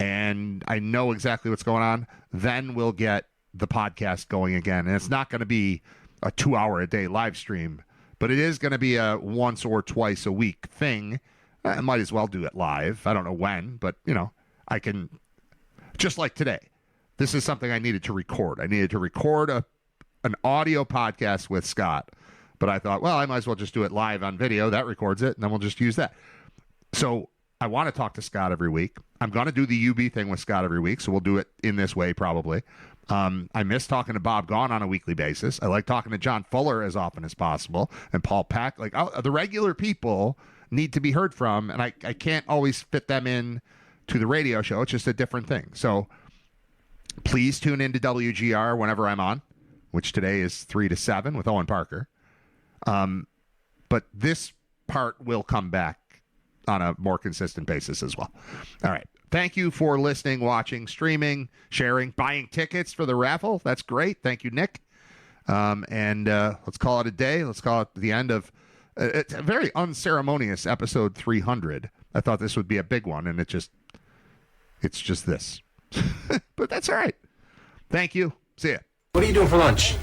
and I know exactly what's going on, then we'll get the podcast going again. And it's not going to be a 2-hour-a-day live stream, but it is going to be a once or twice a week thing. I might as well do it live. I don't know when, but, I can, just like today. this is something I needed to record. I needed to record an audio podcast with Scott. But I thought, well, I might as well just do it live on video. That records it, and then we'll just use that. So I want to talk to Scott every week. I'm going to do the UB thing with Scott every week, so we'll do it in this way probably. I miss talking to Bob Gaughan on a weekly basis. I like talking to John Fuller as often as possible, and Paul Pack. Like the regular people need to be heard from, and I can't always fit them in to the radio show. It's just a different thing. So please tune into WGR whenever I'm on, which today is 3 to 7 with Owen Parker. But this part will come back on a more consistent basis as well. All right. Thank you for listening, watching, streaming, sharing, buying tickets for the raffle. That's great. Thank you, Nick. And let's call it a day. Let's call it the end of it's a very unceremonious episode 300. I thought this would be a big one, and it's just this. But that's all right. Thank you. See ya. What are you doing for lunch?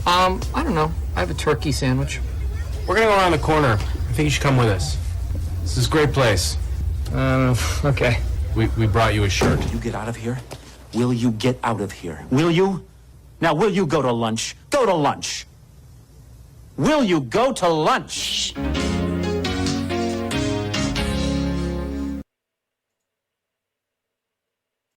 I don't know. I have a turkey sandwich. We're gonna go around the corner. I think you should come with us. This is a great place. Okay. We brought you a shirt. Will you get out of here? Will you get out of here? Will you? Now, will you go to lunch? Go to lunch. Will you go to lunch?